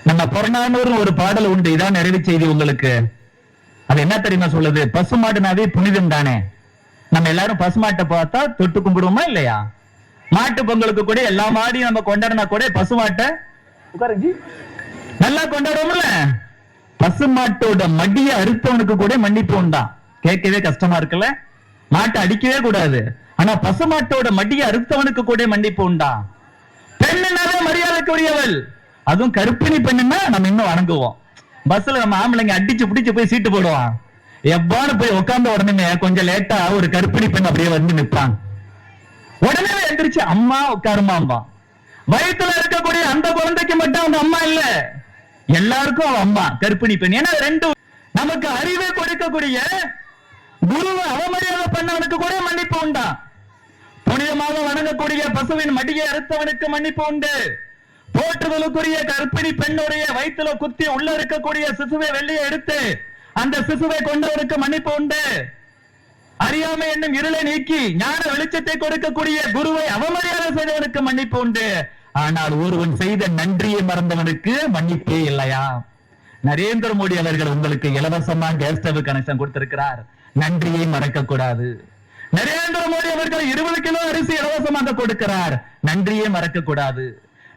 நம்ம புறநானூறு ஒரு பாடல் உண்டு. இதான் நிறைவு செய்தி உங்களுக்கு. அது என்ன தெரியுமா சொல்லுது? பசுமாடுனாவே புனிதம் தானே. நம்ம எல்லாரும் பசுமாட்டை பார்த்தா தொட்டு கும்பிடுவோமா இல்லையா? மாட்டு பொங்கலுக்கு கூட எல்லா மாடியும் நம்ம கொண்டாடினா கூட பசுமாட்டை நல்லா கொண்டாடுவோம்ல. பசுமாட்டோட மடியை அறுத்தவனுக்கு கூட மன்னிப்பு உண்டா? கேட்கவே கஷ்டமா இருக்குல்ல? மாட்டை அடிக்கவே கூடாது. ஆனா பசுமாட்டோட மடியை அறுத்தவனுக்கு கூட மன்னிப்பு உண்டா? பெண்ணுனாவே மரியாதைக்குரியவள். அதுவும் கர்ப்பிணி பெண்ணுன்னா நம்ம இன்னும் வணங்குவோம். பஸ்ல நம்ம ஆம்பளைங்க அடிச்சு பிடிச்சு போய் சீட்டு போடுவான். எவ்வாறு போய் உட்கார்ந்த உடனே கொஞ்சம் லேட்டா ஒரு கர்ப்பிணி பெண் அப்படியே வந்து நிற்பான். உடனே எந்திரிச்சு அம்மா உட்காருமா. வயிற்றுல இருக்கக்கூடிய அந்த குழந்தைக்கு மட்டும் அவங்க அம்மா இல்ல, எல்லாருக்கும் அவன் அம்மா கர்ப்பிணி பெண். ஏன்னா ரெண்டு நமக்கு அறிவை கொடுக்கக்கூடிய குருவை அவமரியாதை பண்ணவனுக்கு கூட மன்னிப்பு உண்டா? புனிதமாக வணங்கக்கூடிய பசுவின் மடியை அறுத்தவனுக்கு மன்னிப்பு உண்டு. போற்றுதலுக்குரிய கர்ப்பிணி பெண்ணுடைய வயிற்றுல குத்தி உள்ள இருக்கக்கூடிய சிசுவை வெளியே எடுத்து அந்த சிசுவை கொண்டவனுக்கு மன்னிப்பு உண்டு. அறியாமை என்னும் இருளை நீக்கி ஞான வெளிச்சத்தை கொடுக்கக்கூடிய குருவை அவமரியாதை செய்தவனுக்கு மன்னிப்பு உண்டு. ஆனால் ஒருவன் செய்த நன்றியை மறந்தவனுக்கு மன்னிப்பே இல்லையா? நரேந்திர மோடி அவர்கள் உங்களுக்கு இலவசமா கேஸ் ஸ்டவ் கனெக்ஷன் கொடுத்திருக்கிறார். நன்றியை மறக்க கூடாது. நரேந்திர மோடி அவர்கள் 20 கிலோ அரிசி இலவசமாக கொடுக்கிறார். நன்றியை மறக்க கூடாது.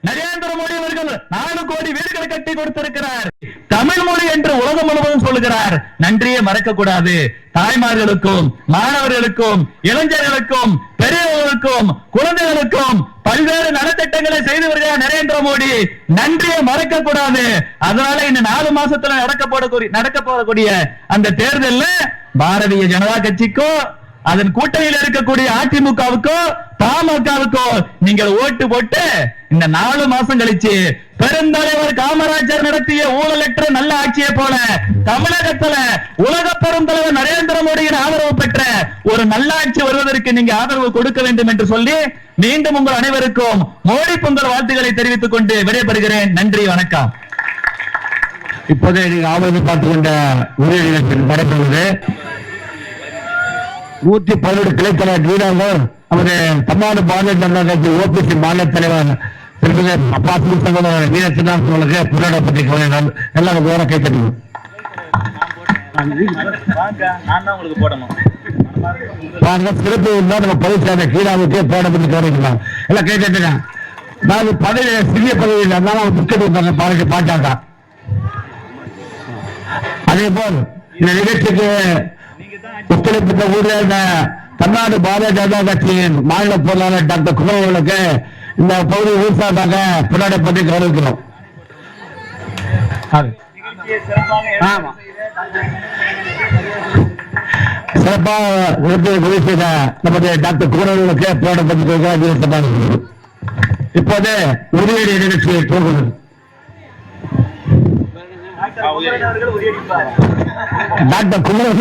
நரேந்திர மோடி அவர்கள் 4 கோடி வீடுகளை கட்டி கொடுத்திருக்கிறார். தமிழ் மொழி என்று உலகம் முழுவதும் சொல்லுகிறார். நன்றியை மறக்க கூடாது. தாய்மார்களுக்கும் மாணவர்களுக்கும் இளைஞர்களுக்கும் பெரியவர்களுக்கும் குழந்தைகளுக்கும் பல்வேறு நலத்திட்டங்களை செய்து வருகிறார் நரேந்திர மோடி. நன்றியை மறக்க கூடாது. அதனால இன்னும் 4 மாசத்துல நடக்க போகக்கூடிய அந்த தேர்தல்ல பாரதிய ஜனதா கட்சிக்கும் அதன் கூட்டணியில் இருக்கக்கூடிய அதிமுகவுக்கோ பாமகவுக்கோ நீங்கள் ஓட்டு போட்டு இந்த 4 மாசம் கழிச்சு பெருந்தலைவர் காமராஜர் நடத்திய ஊழலற்ற நல்ல ஆட்சியை போல தமிழகத்துல உலக பெருந்தலைவர் நரேந்திர மோடியின் ஆதரவு பெற்ற ஒரு நல்ல ஆட்சி வருவதற்கு நீங்க ஆதரவு கொடுக்க வேண்டும் என்று சொல்லி மீண்டும் உங்கள் அனைவருக்கும் மோடி பொங்கல் வாழ்த்துக்களை தெரிவித்துக் கொண்டு விடைபெறுகிறேன். நன்றி, வணக்கம். இப்போதே நீங்க ஆவணத்தை பார்த்துக் கொண்ட உரிய நிகழ்ச்சி நடைபெறுவது 117 கிளைத்தலைவர் வீரர்கள் அவரு தமிழ்நாடு பாரதிய ஜனதா கட்சி ஓபிசி மாநில தலைவர் வீரத்திற்கு புராட பற்றி எல்லாரும் வேற கேட்கணும். சிறப்பு நம்ம பரிசு கீழாவுக்கே போட பற்றி கவனிக்கலாம் எல்லாம் கேட்டுட்டேன். நான் பதவி சிறிய பதவியில் இருந்தாலும் முக்கியத்துவம் பாட்டாக்கா. அதே போல் இந்த நிகழ்ச்சிக்கு ஒத்துழைப்பு ஊரில் தமிழ்நாடு பாரதிய ஜனதா கட்சியின் மாநில பொருளாளர் டாக்டர் குமார் அவர்களுக்கு இந்த பகுதி ஊர்சாட்டாக புராட பற்றி கவனிக்கிறோம். சிறப்பாக உதவி செய்த நமது டாக்டர் குமார் அவர்களுக்கு புராட பற்றி இப்போது உரியடி நிகழ்ச்சியை போகிறது. டாக்டர் குமார்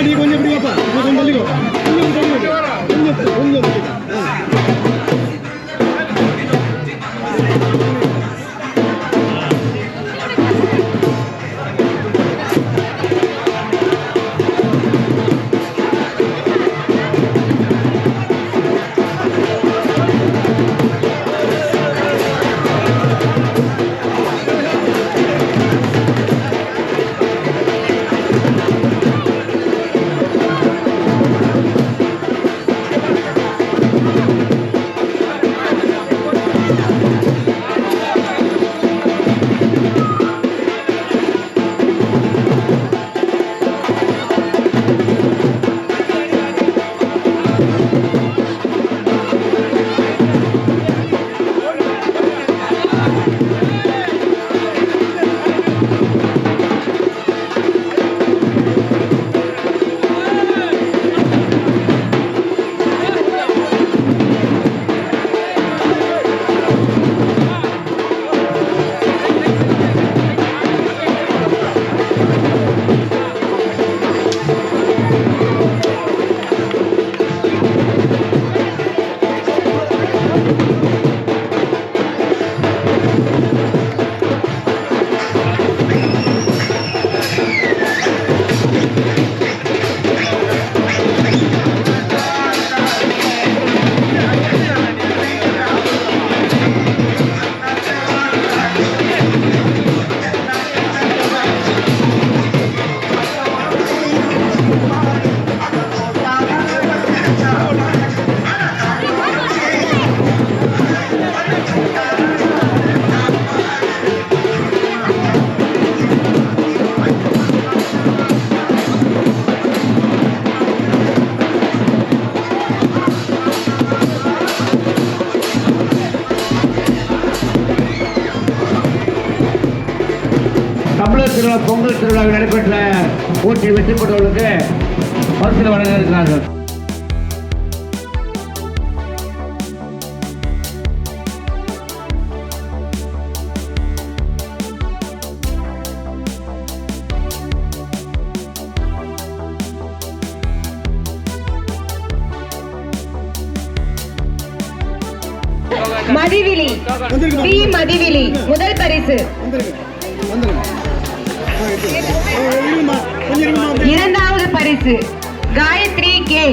நீ கொஞ்சம் எப்படி வாப்பா, கொஞ்சம் தள்ளிக்கோ, கொஞ்சம் பொங்கல் திருவிழாவில் நடைபெற்ற போட்டியில் வெற்றி பெற்றவர்களுக்கு பரிசு வழங்க இருக்கிறார்கள். மதிவிலி வந்திருக்கு பி மதிவிலி முதல் பரிசு. வந்துருங்க வந்துருங்க இருங்கம்மா கொஞ்சம் இருங்கம்மா அப்படியே. இரண்டாவது பரிசு காயத்ரி கே.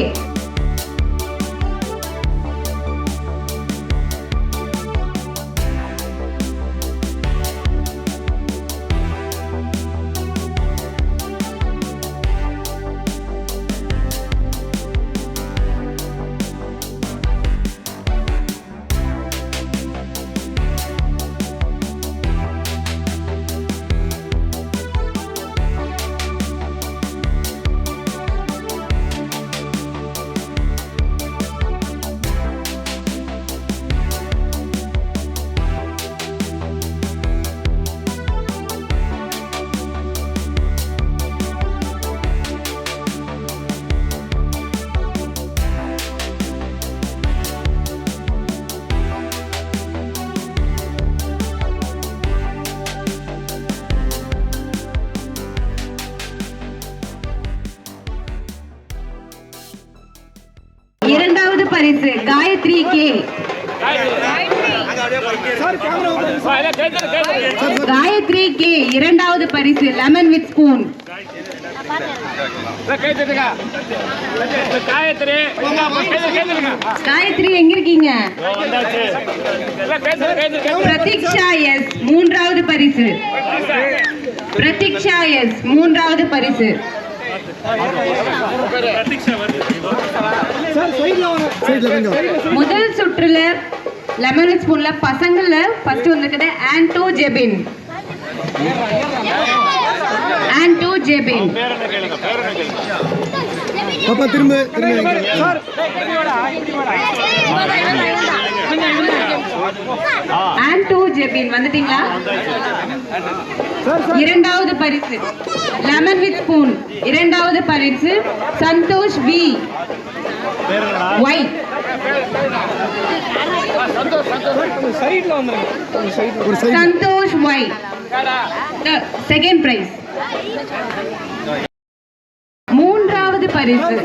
இரண்டாவது பரிசு காயத்ரி கே. காயத்ரி கே இரண்டாவது பரிசு லெமன் வித் ஸ்பூன். காயத்ரி எங்க இருக்கீங்க? பிரதீக்ஷா எஸ் மூன்றாவது பரிசு. பிரதீக்ஷா எஸ் மூன்றாவது பரிசு. சைடுல கொஞ்சம் முதல் சுற்றுல லெமன் வித் ஸ்பூன்ல பசங்கள்ல ஃபர்ஸ்ட் வந்திருக்குது ஆன்டோ ஜெபின். ஆன்டோ ஜெபின். பாப்பா திரும்ப திரும்ப ஆன்டோ ஜெபின் வந்துட்டீங்களா? இரண்டாவது பரிசு லெமன் வித் ஸ்பூன். இரண்டாவது பரிசு சந்தோஷ் வி ஒய். ஒரு side Santhosh Y second prize. மூன்றாவது பரிசு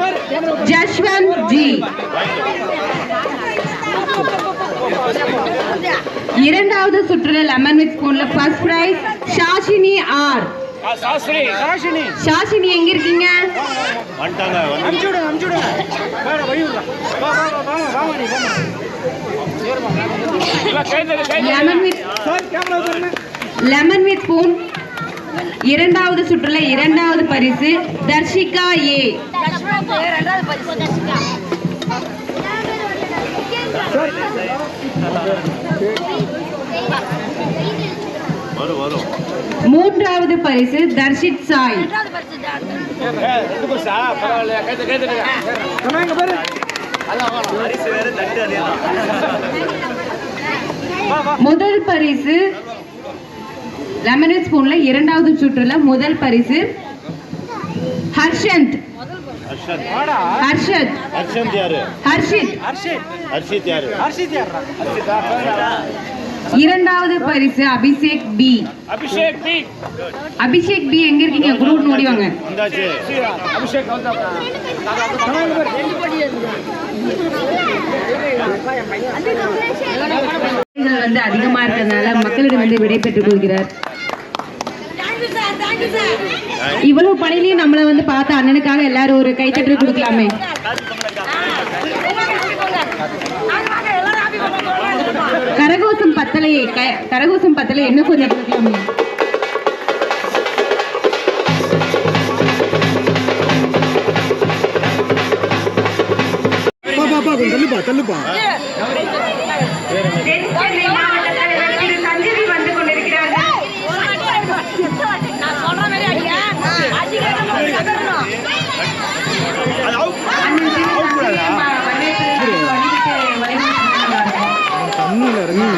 ஜஷ்வந்த் ஜி. இரண்டாவது சுற்றுல லெமன் வித் ஸ்பூன்ல first prize Shashini R. Shashini எங்க இருக்கீங்க? லெமன் வித் ஸ்பூன் இரண்டாவது சுற்றுல இரண்டாவது பரிசு தர்ஷிகா ஏ. மூன்றாவது பரிசு தர்ஷித் சாய். முதல் பரிசு லெமன் வித் ஸ்பூன்ல இரண்டாவது சுற்றுல முதல் பரிசு ஹர்ஷந்த். ஹர்ஷத் ஹர்ஷித். இரண்டாவது பரிசு அபிஷேக் பி. அபிஷேக் பி எங்க இருக்கீங்க? குரூப் ஓடி வாங்க. வந்து அதிகமா இருக்கிறதுனால மக்களிடம் வந்து விடை பெற்றுக் கொள்கிறார். இவ்வளவு பணியிலையும் நம்மள வந்து பார்த்த அண்ணனுக்காக எல்லாரும் ஒரு கைத்தட்டு கொடுக்கலாமே. கரகோசம் பத்தலையே கரகோசம் பத்தலை என்ன கொஞ்சம் கொடுக்கலாமே. பாப்பா கொஞ்சம் தள்ளுப்பா சஞ்சீவி வந்து கொண்டிருக்கிறார்கள். தண்ணியில் இறங்கி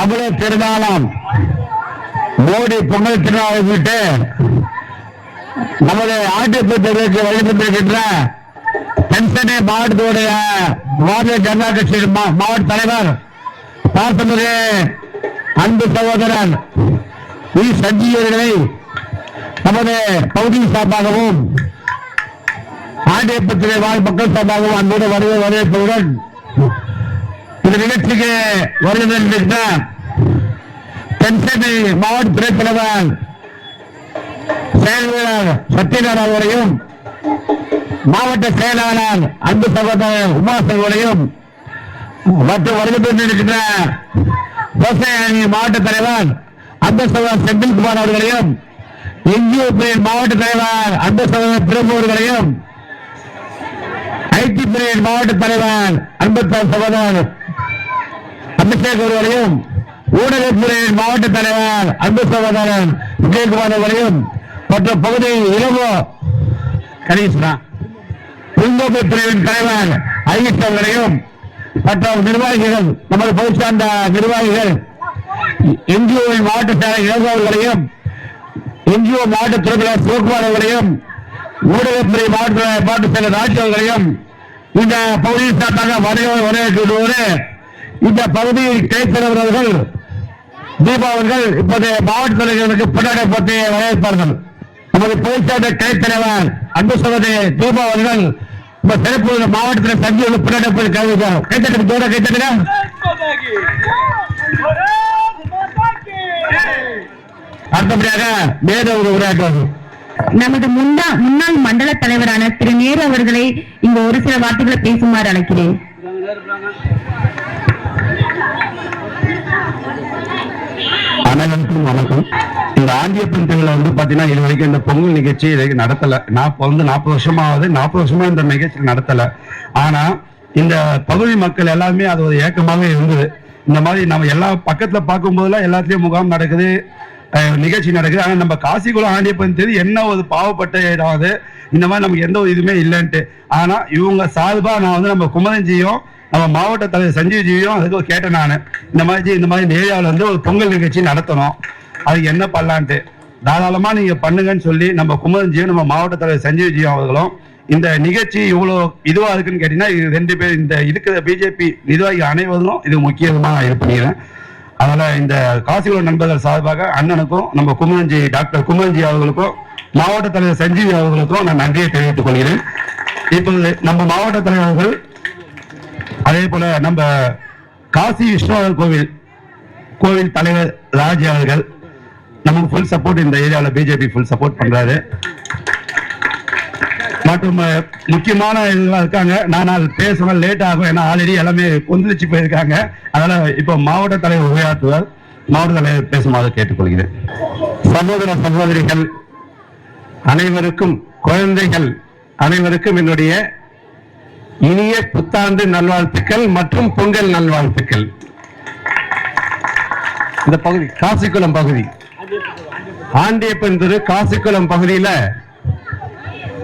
தமிழர் திருநாளாம் மோடி பொங்கல் திருநாளை விட்டு நமது ஆண்டியப்பட்டிற்கு வழிபட்டிருக்கின்ற தென்சென்னை மாவட்டத்துடைய பாரதிய ஜனதா கட்சி மாவட்ட தலைவர் பாசமிகு அன்பு சகோதரர் வி சஞ்சீவர்களை நமது பகுதி சார்பாகவும் ஆண்டியப்பட்டிரை வாழ் மக்கள் சார்பாகவும் அன்போடு வரவேற்பதுடன் இந்த நிகழ்ச்சிக்கு வருகின்ற தென்சென்னை மாவட்ட துறை தலைவர் செயலாளர் சத்யநாராயண அவர்களையும் மாவட்ட செயலாளர் அன்பு சகோதரர் உமாசன் அவர்களையும் மற்றும் வருகின்ற விவசாய அணி மாவட்ட தலைவர் அன்பு சகோதரர் செந்தில்குமார் அவர்களையும் என்ஜிஓ பிரிவின் மாவட்ட தலைவர் அன்பு சகோதரர் பிரபு அவர்களையும் ஐடி பிரிவின் மாவட்ட தலைவர் அன்பு சகோதரர் அபிஷேக் அவர்களையும் ஊடகத்துறையின் மாவட்ட தலைவர் அன்பு சகோதரர் விஜயகுமார் அவர்களையும் மற்றும் பகுதி இளவோ கணேசனா புதுங்கோப்பை பிரிவின் தலைவர் ஐஎஸ் அவர்களையும் மற்றும் நிர்வாகிகள் நமது பகுதி சார்ந்த நிர்வாகிகள் என்ஜிஓ மாவட்ட செயலர் இளவோ அவர்களையும் என்ஜிஓ மாவட்ட துறையாளர் சிவகுமார் அவர்களையும் ஊடகத்துறை மாவட்ட செயலர் ராஜ் அவர்களையும் இந்த பகுதியை சார்பாக வரவேற்று இந்த பகுதியில் கைத்தலைவர் அவர்கள் தீபா அவர்கள் இப்போது மாவட்ட தலைவர்களுக்கு பின்னாடி போட்டு வரவேற்பார்கள். நமது பொதுச்சார்ந்த கைத்தலைவர் அன்பு சகோதரி தீபா அவர்கள் சிறப்பு மாவட்டத்தில் சஞ்சீவ் பின்னாடி போய் கைத்தட்டுங்க. அடுத்தபடியாக நேரு உரையாற்றுவார்கள். நமது முன்னாள் மண்டல தலைவரான திரு நேரு அவர்களை இங்கு ஒரு சில வார்த்தைகளை பேசுமாறு அழைக்கிறேன். அனைவருக்கும் வணக்கம். இந்த ஆண்டியப்பன் திருவிழா பாத்தீங்கன்னா இது வரைக்கும் இந்த பொங்கல் நிகழ்ச்சி இதுவரைக்கும் நடத்தல. நான் 40 வருஷமா இந்த நிகழ்ச்சி நடத்தல. ஆனா இந்த பகுதி மக்கள் எல்லாருமே அது ஒரு ஏக்கமாக இருந்தது. இந்த மாதிரி நம்ம எல்லா பக்கத்துல பார்க்கும் போதெல்லாம் எல்லாத்துலயும் முகாம் நடக்குது, நிகழ்ச்சி நடக்குது. ஆனா நம்ம காசிக்குளம் ஆண்டியப்பன் தெரு என்ன ஒரு பாவப்பட்ட இடம், இந்த மாதிரி நமக்கு எந்த ஒரு இதுவுமே இல்லைன்ட்டு. ஆனா இவங்க சார்பா நான் நம்ம குமரஞ்சியும் நம்ம மாவட்ட தலைவர் சஞ்சீவ்ஜியும் அதுக்கு கேட்டேன். நான் இந்த மாதிரி ஏரியாவில் ஒரு பொங்கல் நிகழ்ச்சி நடத்தணும், அதுக்கு என்ன பண்ணலான்ட்டு. தாராளமா நீங்க பண்ணுங்கன்னு சொல்லி நம்ம குமரஞ்சியும் நம்ம மாவட்ட தலைவர் சஞ்சீவ்ஜியும் அவர்களும் இந்த நிகழ்ச்சி இவ்வளவு இதுவா இருக்குன்னு கேட்டீங்கன்னா இது 2 பேர் இந்த இருக்கிற பிஜேபி நிர்வாகி அனைவரும் இது முக்கியமா இருப்பீங்க. அதனால இந்த காசிக்குளம் நண்பர்கள் சார்பாக அண்ணனுக்கும் நம்ம குமரஞ்சி டாக்டர் குமரஞ்சி அவர்களுக்கும் மாவட்ட தலைவர் சஞ்சீவ் அவர்களுக்கும் நான் நன்றியை தெரிவித்துக் கொள்கிறேன். இப்போது நம்ம மாவட்ட தலைவர்கள் அதே போல நம்ம காசி விஸ்வநாதர் கோவில் தலைவர் ராஜ் அவர்கள் நமக்கு ஃபுல் சப்போர்ட், இந்த ஏரியாவில் பிஜேபி ஃபுல் சப்போர்ட் பண்றாரு. மற்றும் முக்கியமான இதெல்லாம் இருக்காங்க. நான் பேசணும் லேட் ஆகும், ஏன்னா ஆல்ரெடி எல்லாமே கொந்தளிச்சு போயிருக்காங்க. அதனால இப்போ மாவட்ட தலைவர் உரையாற்றுவார். மாவட்ட தலைவர் பேசுமாறு கேட்டுக்கொள்கிறேன். சகோதர சகோதரிகள் அனைவருக்கும், குழந்தைகள் அனைவருக்கும் என்னுடைய இனிய புத்தாண்டு நல்வாழ்த்துக்கள் மற்றும் பொங்கல் நல்வாழ்த்துக்கள். இந்த பகுதி காசிக்குளம் பகுதி ஆண்டியப்பன் தெரு காசிக்குளம் பகுதியில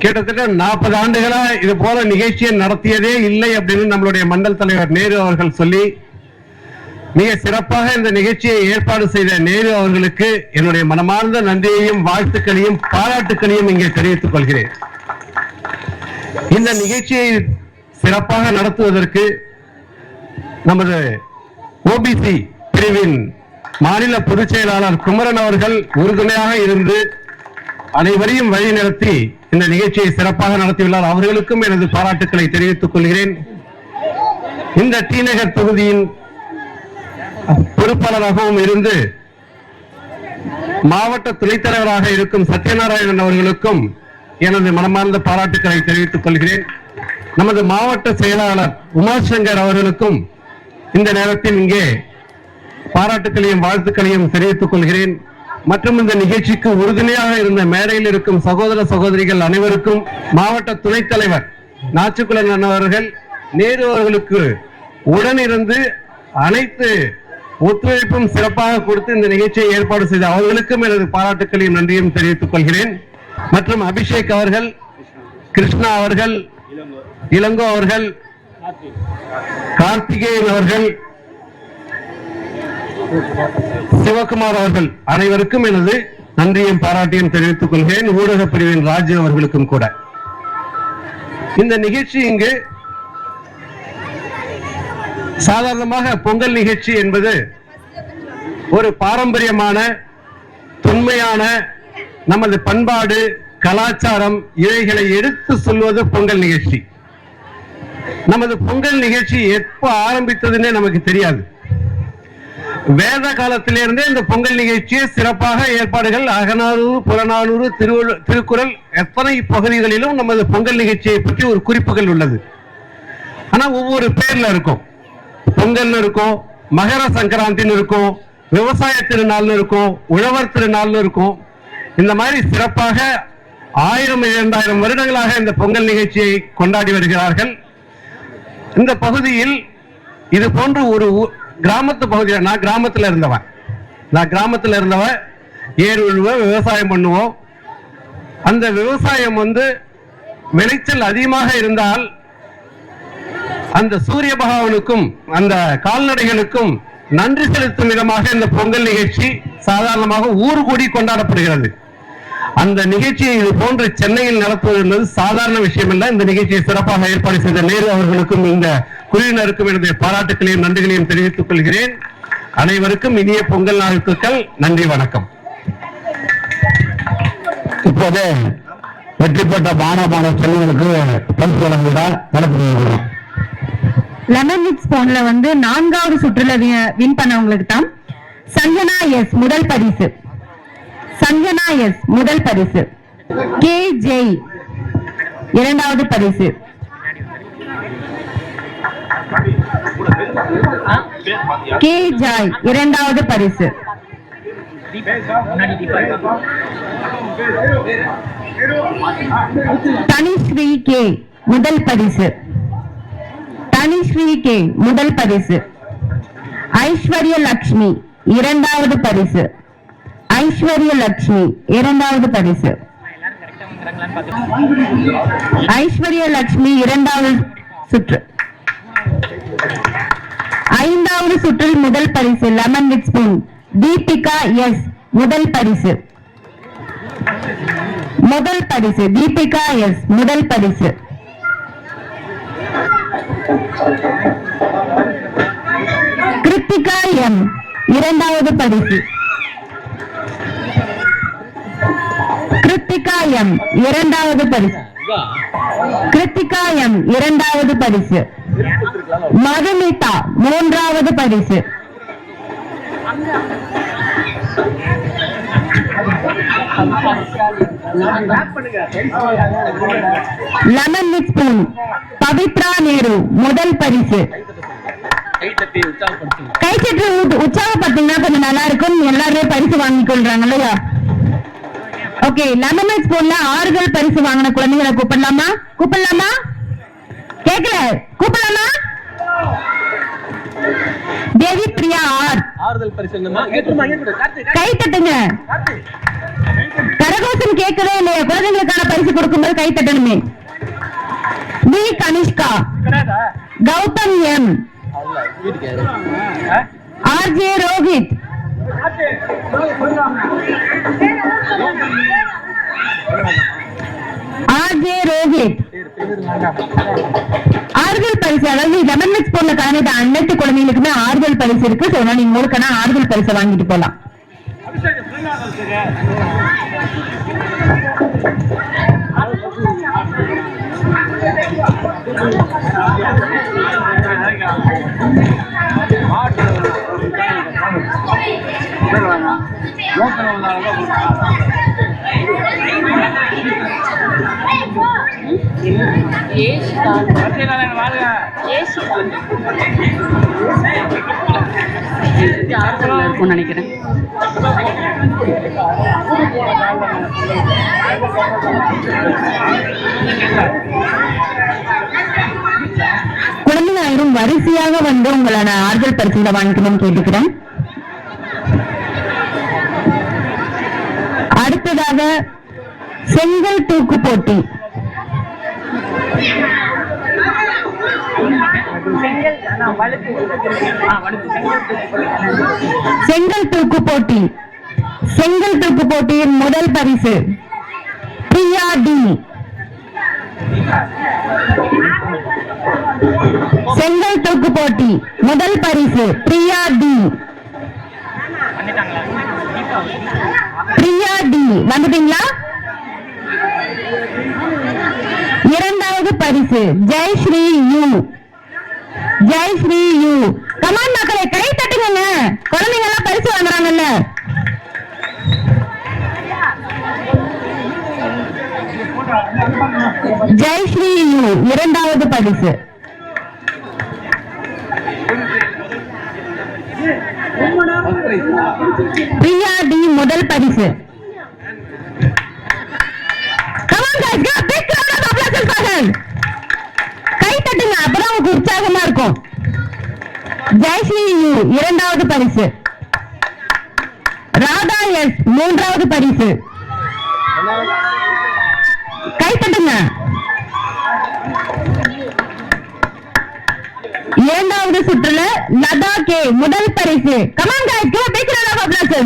கிட்டத்தட்ட 40 ஆண்டுகளா இது போல நிகழ்ச்சியை நடத்தியதே இல்லை அப்படின்னு நம்மளுடைய மண்டல் தலைவர் நேரு அவர்கள் சொல்லி மிக சிறப்பாக இந்த நிகழ்ச்சியை ஏற்பாடு செய்த நேரு அவர்களுக்கு என்னுடைய மனமார்ந்த நன்றியையும் வாழ்த்துக்களையும் பாராட்டுக்களையும் இங்கே தெரிவித்துக் கொள்கிறேன். இந்த நிகழ்ச்சியை சிறப்பாக நடத்துவதற்கு நமது ஓபிசி பிரிவின் மாநில பொதுச் செயலாளர் குமரன் அவர்கள் உறுதுணையாக இருந்து அனைவரையும் வழிநடத்தி இந்த நிகழ்ச்சியை சிறப்பாக நடத்தியுள்ளார். அவர்களுக்கும் எனது பாராட்டுக்களை தெரிவித்துக் கொள்கிறேன். இந்த டி நகர் தொகுதியின் பொறுப்பாளராகவும் இருந்து மாவட்ட துணைத் தலைவராக இருக்கும் சத்யநாராயணன் அவர்களுக்கும் எனது மனமார்ந்த பாராட்டுக்களை தெரிவித்துக் கொள்கிறேன். நமது மாவட்ட செயலாளர் உமாசங்கர் அவர்களுக்கும் இந்த நேரத்தில் இங்கே பாராட்டுக்களையும் வாழ்த்துக்களையும் தெரிவித்துக் கொள்கிறேன். மற்றும் இந்த நிகழ்ச்சிக்கு உறுதுணையாக இருந்த மேடையில் இருக்கும் சகோதர சகோதரிகள் அனைவருக்கும் மாவட்ட துணைத் தலைவர் நாச்சுக்குளன் அவர்கள் நேரு அவர்களுக்கு உடனிருந்து அனைத்து ஒத்துழைப்பும் சிறப்பாக கொடுத்து இந்த நிகழ்ச்சியை ஏற்பாடு செய்த அவர்களுக்கும் எனது பாராட்டுக்களையும் நன்றியும் தெரிவித்துக் கொள்கிறேன். மற்றும் அபிஷேக் அவர்கள், கிருஷ்ணா அவர்கள், இளங்கோ அவர்கள், கார்த்திகேயன் அவர்கள், சிவகுமார் அவர்கள் அனைவருக்கும் எனது நன்றியும் பாராட்டியும் தெரிவித்துக் கொள்கிறேன். ஊடக பிரிவின் ராஜு அவர்களுக்கும் கூட. இந்த நிகழ்ச்சி இங்கு சாதாரணமாக பொங்கல் நிகழ்ச்சி என்பது ஒரு பாரம்பரியமான தொன்மையான நமது பண்பாடு கலாச்சாரம் இவைகளை எடுத்து சொல்வது பொங்கல் நிகழ்ச்சி. நமது பொங்கல் நிகழ்ச்சி எப்ப ஆரம்பித்ததுன்னே நமக்கு தெரியாது. வேத காலத்திலிருந்தே இந்த பொங்கல் நிகழ்ச்சியை சிறப்பாக ஏற்பாடுகள் அகநானூறு புறநானூறு திருக்குறள் எத்தனை பகுதிகளிலும் நமது பொங்கல் நிகழ்ச்சியை பற்றி ஒரு குறிப்புகள் உள்ளது. ஆனா ஒவ்வொரு பேர்ல இருக்கும். பொங்கல் இருக்கும், மகர சங்கராந்தின்னு இருக்கும், விவசாய திருநாள்னு இருக்கும், உழவர் திருநாள்னு இருக்கும். இந்த மாதிரி சிறப்பாக 1000-2000 வருடங்களாக இந்த பொங்கல் நிகழ்ச்சியை கொண்டாடி வருகிறார்கள். இந்த பகுதியில் இது போன்ற ஒரு கிராமத்து பகுதியில் நான் கிராமத்தில் இருந்தவன் ஏர் உழுவ விவசாயம் பண்ணுவோம். அந்த விவசாயம் விளைச்சல் அதிகமாக இருந்தால் அந்த சூரிய பகவானுக்கும் அந்த கால்நடைகளுக்கும் நன்றி செலுத்தும் விதமாக இந்த பொங்கல் நிகழ்ச்சி சாதாரணமாக ஊர் கூடி கொண்டாடப்படுகிறது. அந்த நிகழ்ச்சியை இது போன்ற சென்னையில் நடத்துவது என்பது சாதாரண விஷயம் அல்ல. இந்த நிகழ்ச்சியை சிறப்பாக ஏற்பாடு செய்த நேரு அவர்களுக்கும் இந்த குழுவினருக்கும் என்னுடைய பாராட்டுகளையும் நன்றிகளையும் தெரிவித்துக் கொள்கிறேன். அனைவருக்கும் இனிய பொங்கல் வாழ்த்துக்கள். நன்றி, வணக்கம். இப்போது வெற்றி பெற்ற மாணவ செல்வங்களுக்கு பரிசு வழங்குவதா நடத்துகிறோம். லெமன் மிக்ஸ் போன்ல 4வது சுற்றுல வின் பண்ணவங்களுக்கு தான் சஞ்சனா எஸ் முதல் பரிசு. சஞ்சனா எஸ் முதல் பரிசு. கே ஜெய் 2வது பரிசு. கே ஜாய் 2வது பரிசு. தனிஸ்ரீ கே முதல் பரிசு. தனிஸ்ரீ கே முதல் பரிசு. ஐஸ்வர்ய லட்சுமி 2வது பரிசு. ஐஸ்வர்ய லட்சுமி 2வது பரிசு. ஐஸ்வர்ய லட்சுமி 2வது சுற்று. 5வது சுற்றில் முதல் பரிசு lemon with spoon Deepika S முதல் பரிசு. முதல் பரிசு தீபிகா எஸ் முதல் பரிசு. கிருத்திகா எம் 2வது பரிசு. கிருத்திகா எம் 2வது பரிசு. கிருத்திகா எம் 2வது பரிசு. மதுமிதா 3வது பரிசு. Lemon with spoon Pavithra Nehru முதல் பரிசு. கைச்சற்று உற்சாகப்படுத்தினா கொஞ்சம் நல்லா இருக்கும். எல்லாருமே பரிசு வாங்கி கொள்றாங்க இல்லையா? ஓகே, லெமன் வித் ஸ்பூன்ல ஆறுதல் பரிசு வாங்கின குழந்தைகளை கூப்பிடலாமா? கேட்கல, கூப்பிடலாமா? தேவி பிரியா ஆறுதல் பரிசு கை தட்டுங்க. கரகோஷம் கேட்கவே இல்லையா? குழந்தைங்களுக்கான பரிசு கொடுக்கும்போது கை தட்டணுமே. B Kanishka, Gautham M, RJ Rohit, RJ Rohit ஆறுதல் பரிசு. அதாவது லெமன் மிக்ஸ் போல கலந்து அனைத்து குழந்தைகளுக்குமே ஆறுதல் பரிசு இருக்கு. சோ நீங்க உங்களுக்கு ஆறுதல் பரிசை வாங்கிட்டு போலாம். நினைக்கிறேன். குழந்தைகளும் வரிசையாக உங்களான ஆறுதல் பரிசுகளை வாங்கிக்கணும்னு கேட்டுக்கிறேன். அடுத்ததாக செங்கல் தூக்கு போட்டி. செங்கல் தூக்கு போட்டி. செங்கல் தூக்கு போட்டியின் முதல் பரிசு பிரியா டி. செங்கல் தூக்கு போட்டி முதல் பரிசு பிரியா டி. பிரியா டி வந்துட்டீங்களா? இரண்டாவது பரிசு Jayashree U. Jayashree U. Come on மக்களை கை தட்டுங்க, குழந்தைங்க எல்லாம் பரிசு வாங்குறாங்கல்ல. ஜெயஸ்ரீ யூ இரண்டாவது பரிசு. பிரியா டி முதல் பரிசு. கை தட்டுங்க, அப்பதான் உங்களுக்கு உற்சாகமா இருக்கும். ஜெயஸ்ரீ யூ இரண்டாவது பரிசு. ராதா எஸ் மூன்றாவது பரிசு. கை தட்டுங்க. இரண்டாவது சுற்றுல லதா கே முதல் பரிசு. Come on guys, give a big round of applause.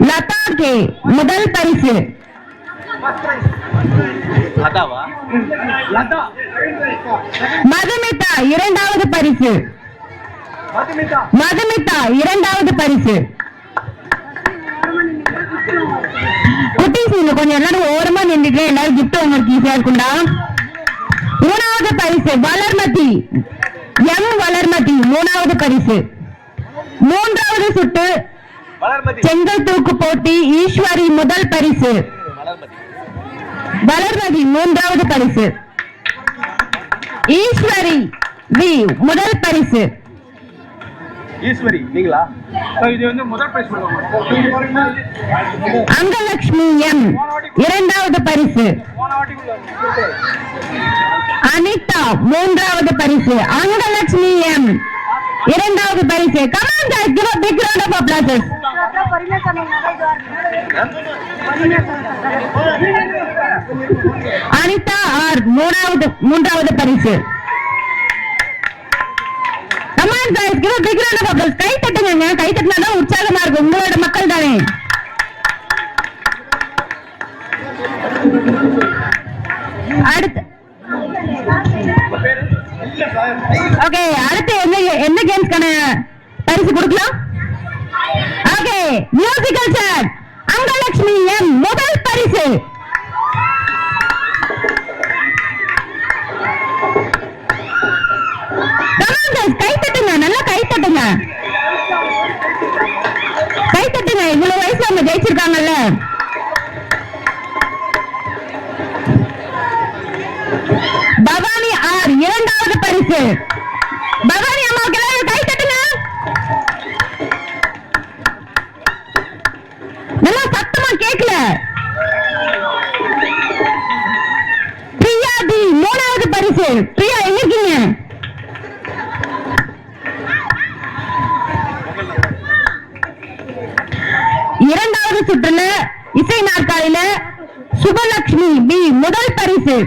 Latha K முதல் பரிசு. மதுமிதா இரண்டாவது பரிசு. மதுமிதா இரண்டாவது பரிசு. குட்டீஸ் நீங்க கொஞ்சம் எல்லாரும் ஓரமா நின்றுட்டு எல்லாரும் கிஃப்ட் உங்களுக்கு ஈஸியா இருக்கும்டா. மூணாவது பரிசு வளர்மதி எம். வளர்மதி மூணாவது பரிசு. மூன்றாவது சுட்டு செங்கல் தூக்கு போட்டி ஈஸ்வரி முதல் பரிசு. வளர்மதி மூன்றாவது பரிசு. ஈஸ்வரி வி முதல் பரிசு. ஈஸ்வரி நீங்களா? இது வந்து முதல் பிரைஸ் கொடுங்க. அங்கலட்சுமி எம் இரண்டாவது பரிசு. அனிதா மூன்றாவது பரிசு. அங்கலட்சுமி எம் இரண்டாவது பரிசு. Come on guys, give a big round of applause. Anitha R மூன்றாவது பரிசு. Come on guys, give a big round of applause. கை தட்டுங்க, கை தட்டினாதான் உற்சாகமா இருக்கும். உங்களோட மக்கள் தானே. அடுத்து ஓகே, அடுத்து என்ன கேம்ஸ்க்கான பரிசு கொடுக்கலாம்? ஓகே, மியூசிக்கல் சேர் அங்கலட்சுமி எம் முதல் பரிசு. கை தட்டுங்க, நல்லா கை தட்டுங்க, கை தட்டுங்க. இவ்வளவு வயசுல அவங்க ஜெயிச்சிருக்காங்கல்ல. பவானி ஆர் இரண்டாவது பரிசு. பவானி அம்மாவுக்கு எல்லாரும் கை தட்டுங்க. நல்லா சத்தமா கேட்கல. பிரியா டி மூணாவது பரிசு. பிரியா எங்க இருக்கீங்க? இரண்டாவது சுற்றுல இசை நாற்காலியில சுபலட்சுமி பி முதல் பரிசு.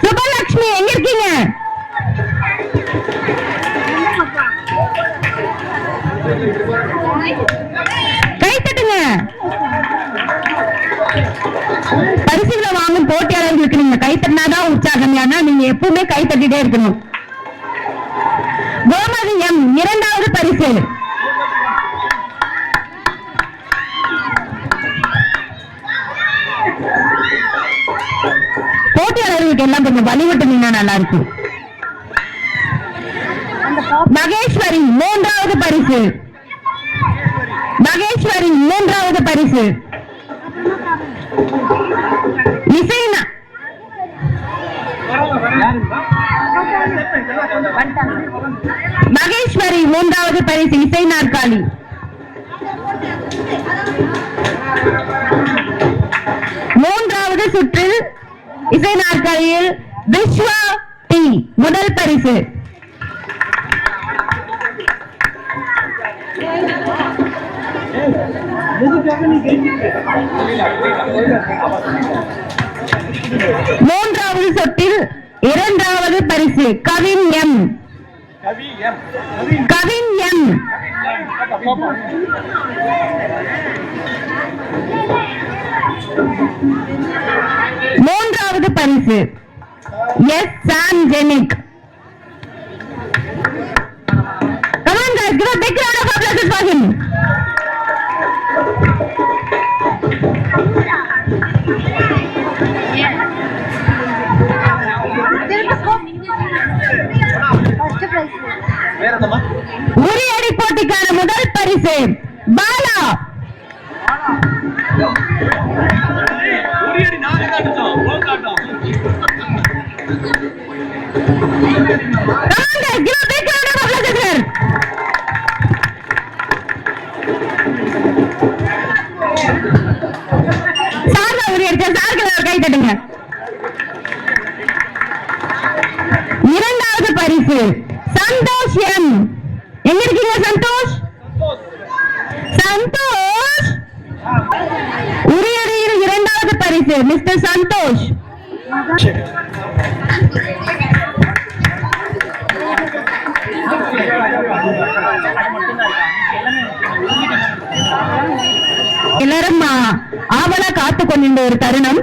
சுபலட்சுமி எங்க இருக்கீங்க? கை தட்டுங்க. பரிசுகளை வாங்கும் போட்டியாளர்களுக்கு நீங்க கை தட்டினாதான் உற்சாகம். ஏன்னா நீங்க எப்பவுமே கை தட்டிட்டே இருக்கணும். கோமதி எம் இரண்டாவது பரிசு. போட்டியாளர்களுக்கு எல்லாம் கொஞ்சம் வழிவிட்டு நின்னா நல்லா இருக்கும். மகேஸ்வரி மூன்றாவது பரிசு. மகேஸ்வரி மூன்றாவது பரிசு. இசைனா மகேஸ்வரி மூன்றாவது பரிசு. இசை நாற்காலி. மூன்றாவது சுற்றில் இசை நாற்காலியில் விஸ்வா டி முதல் பரிசு. மூன்றாவது சொட்டில் இரண்டாவது பரிசு கவின் எம். கவின் எம். மூன்றாவது பரிசு S Sam Jenick. Come on guys, give a big round of applause for him. உரியடி போட்டிக்கான முதல் பரிசு பாலா. கை தட்டுங்க. இரண்டாவது பரிசு சந்தோஷ் எம். எங்க இருக்கீங்க சந்தோஷ்? சந்தோஷ் உரியடியில் இரண்டாவது பரிசு மிஸ்டர் சந்தோஷ். எல்லாரும் ஆவலா காத்து கொண்டிருந்த ஒரு தருணம்.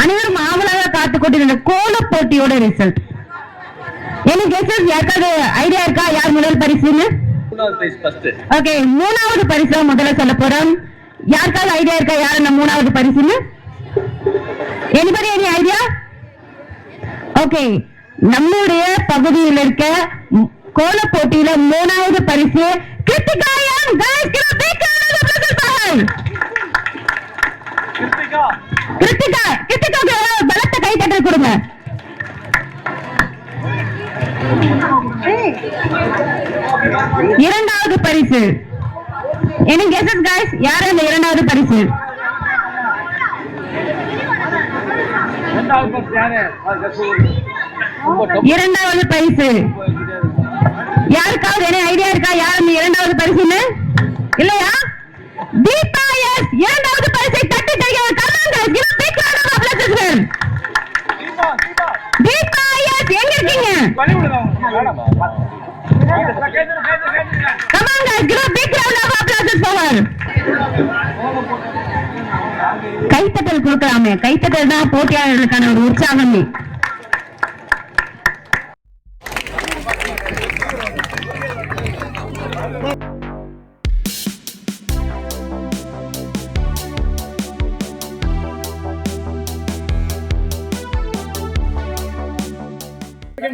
அனைவரும் ஆவலாக காத்து கொண்டிருந்த கோல போட்டியோட ரிசல்ட். எனக்கு யாருக்காவது ஐடியா இருக்கா யார் முதல் பரிசுன்னு? ஓகே, மூணாவது பரிசு முதல்ல சொல்ல போறோம். யாருக்காவது ஐடியா இருக்கா யார் அந்த மூணாவது பரிசுன்னு? Anybody any idea? ஓகே, நம்முடைய பகுதியில் இருக்க கோல போட்டியில மூணாவது பரிசு கிருத்திகா. கிருத்திகா கிருத்திகாவுக்கு பலத்த கைத்தட்டல் கொடுங்க. இரண்டாவது பரிசு எனி கெஸஸ் गाइस? யார் அந்த இரண்டாவது பரிசு? இரண்டாவது பரிசு யாருக்காவது என்ன ஐடியா இருக்கா யார் அந்த இரண்டாவது பரிசுன்னு? இல்லையா? தீபா எஸ் இரண்டாவது பரிசை தட்டி தருகிறார். தீபா எஸ் எங்க இருக்கீங்க? Come on guys, give a big round of applause for her. கைத்தட்டல் கொடுக்கலாமே, கைத்தட்டல் தான் போட்டியாளர்களுக்கான ஒரு உற்சாகமே.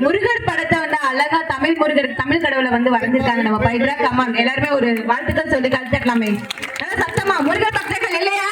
முருகர் படத்தை வந்து அழகா தமிழ் முருகர் தமிழ் கடவுளை வந்து வரைஞ்சிருக்காங்க நம்ம பைட்ரா. கமான் எல்லாருமே ஒரு வாழ்த்துக்கள் சொல்லி கலந்துக்கலாமே. சத்தமா முருகர் பக்தர்கள் இல்லையா?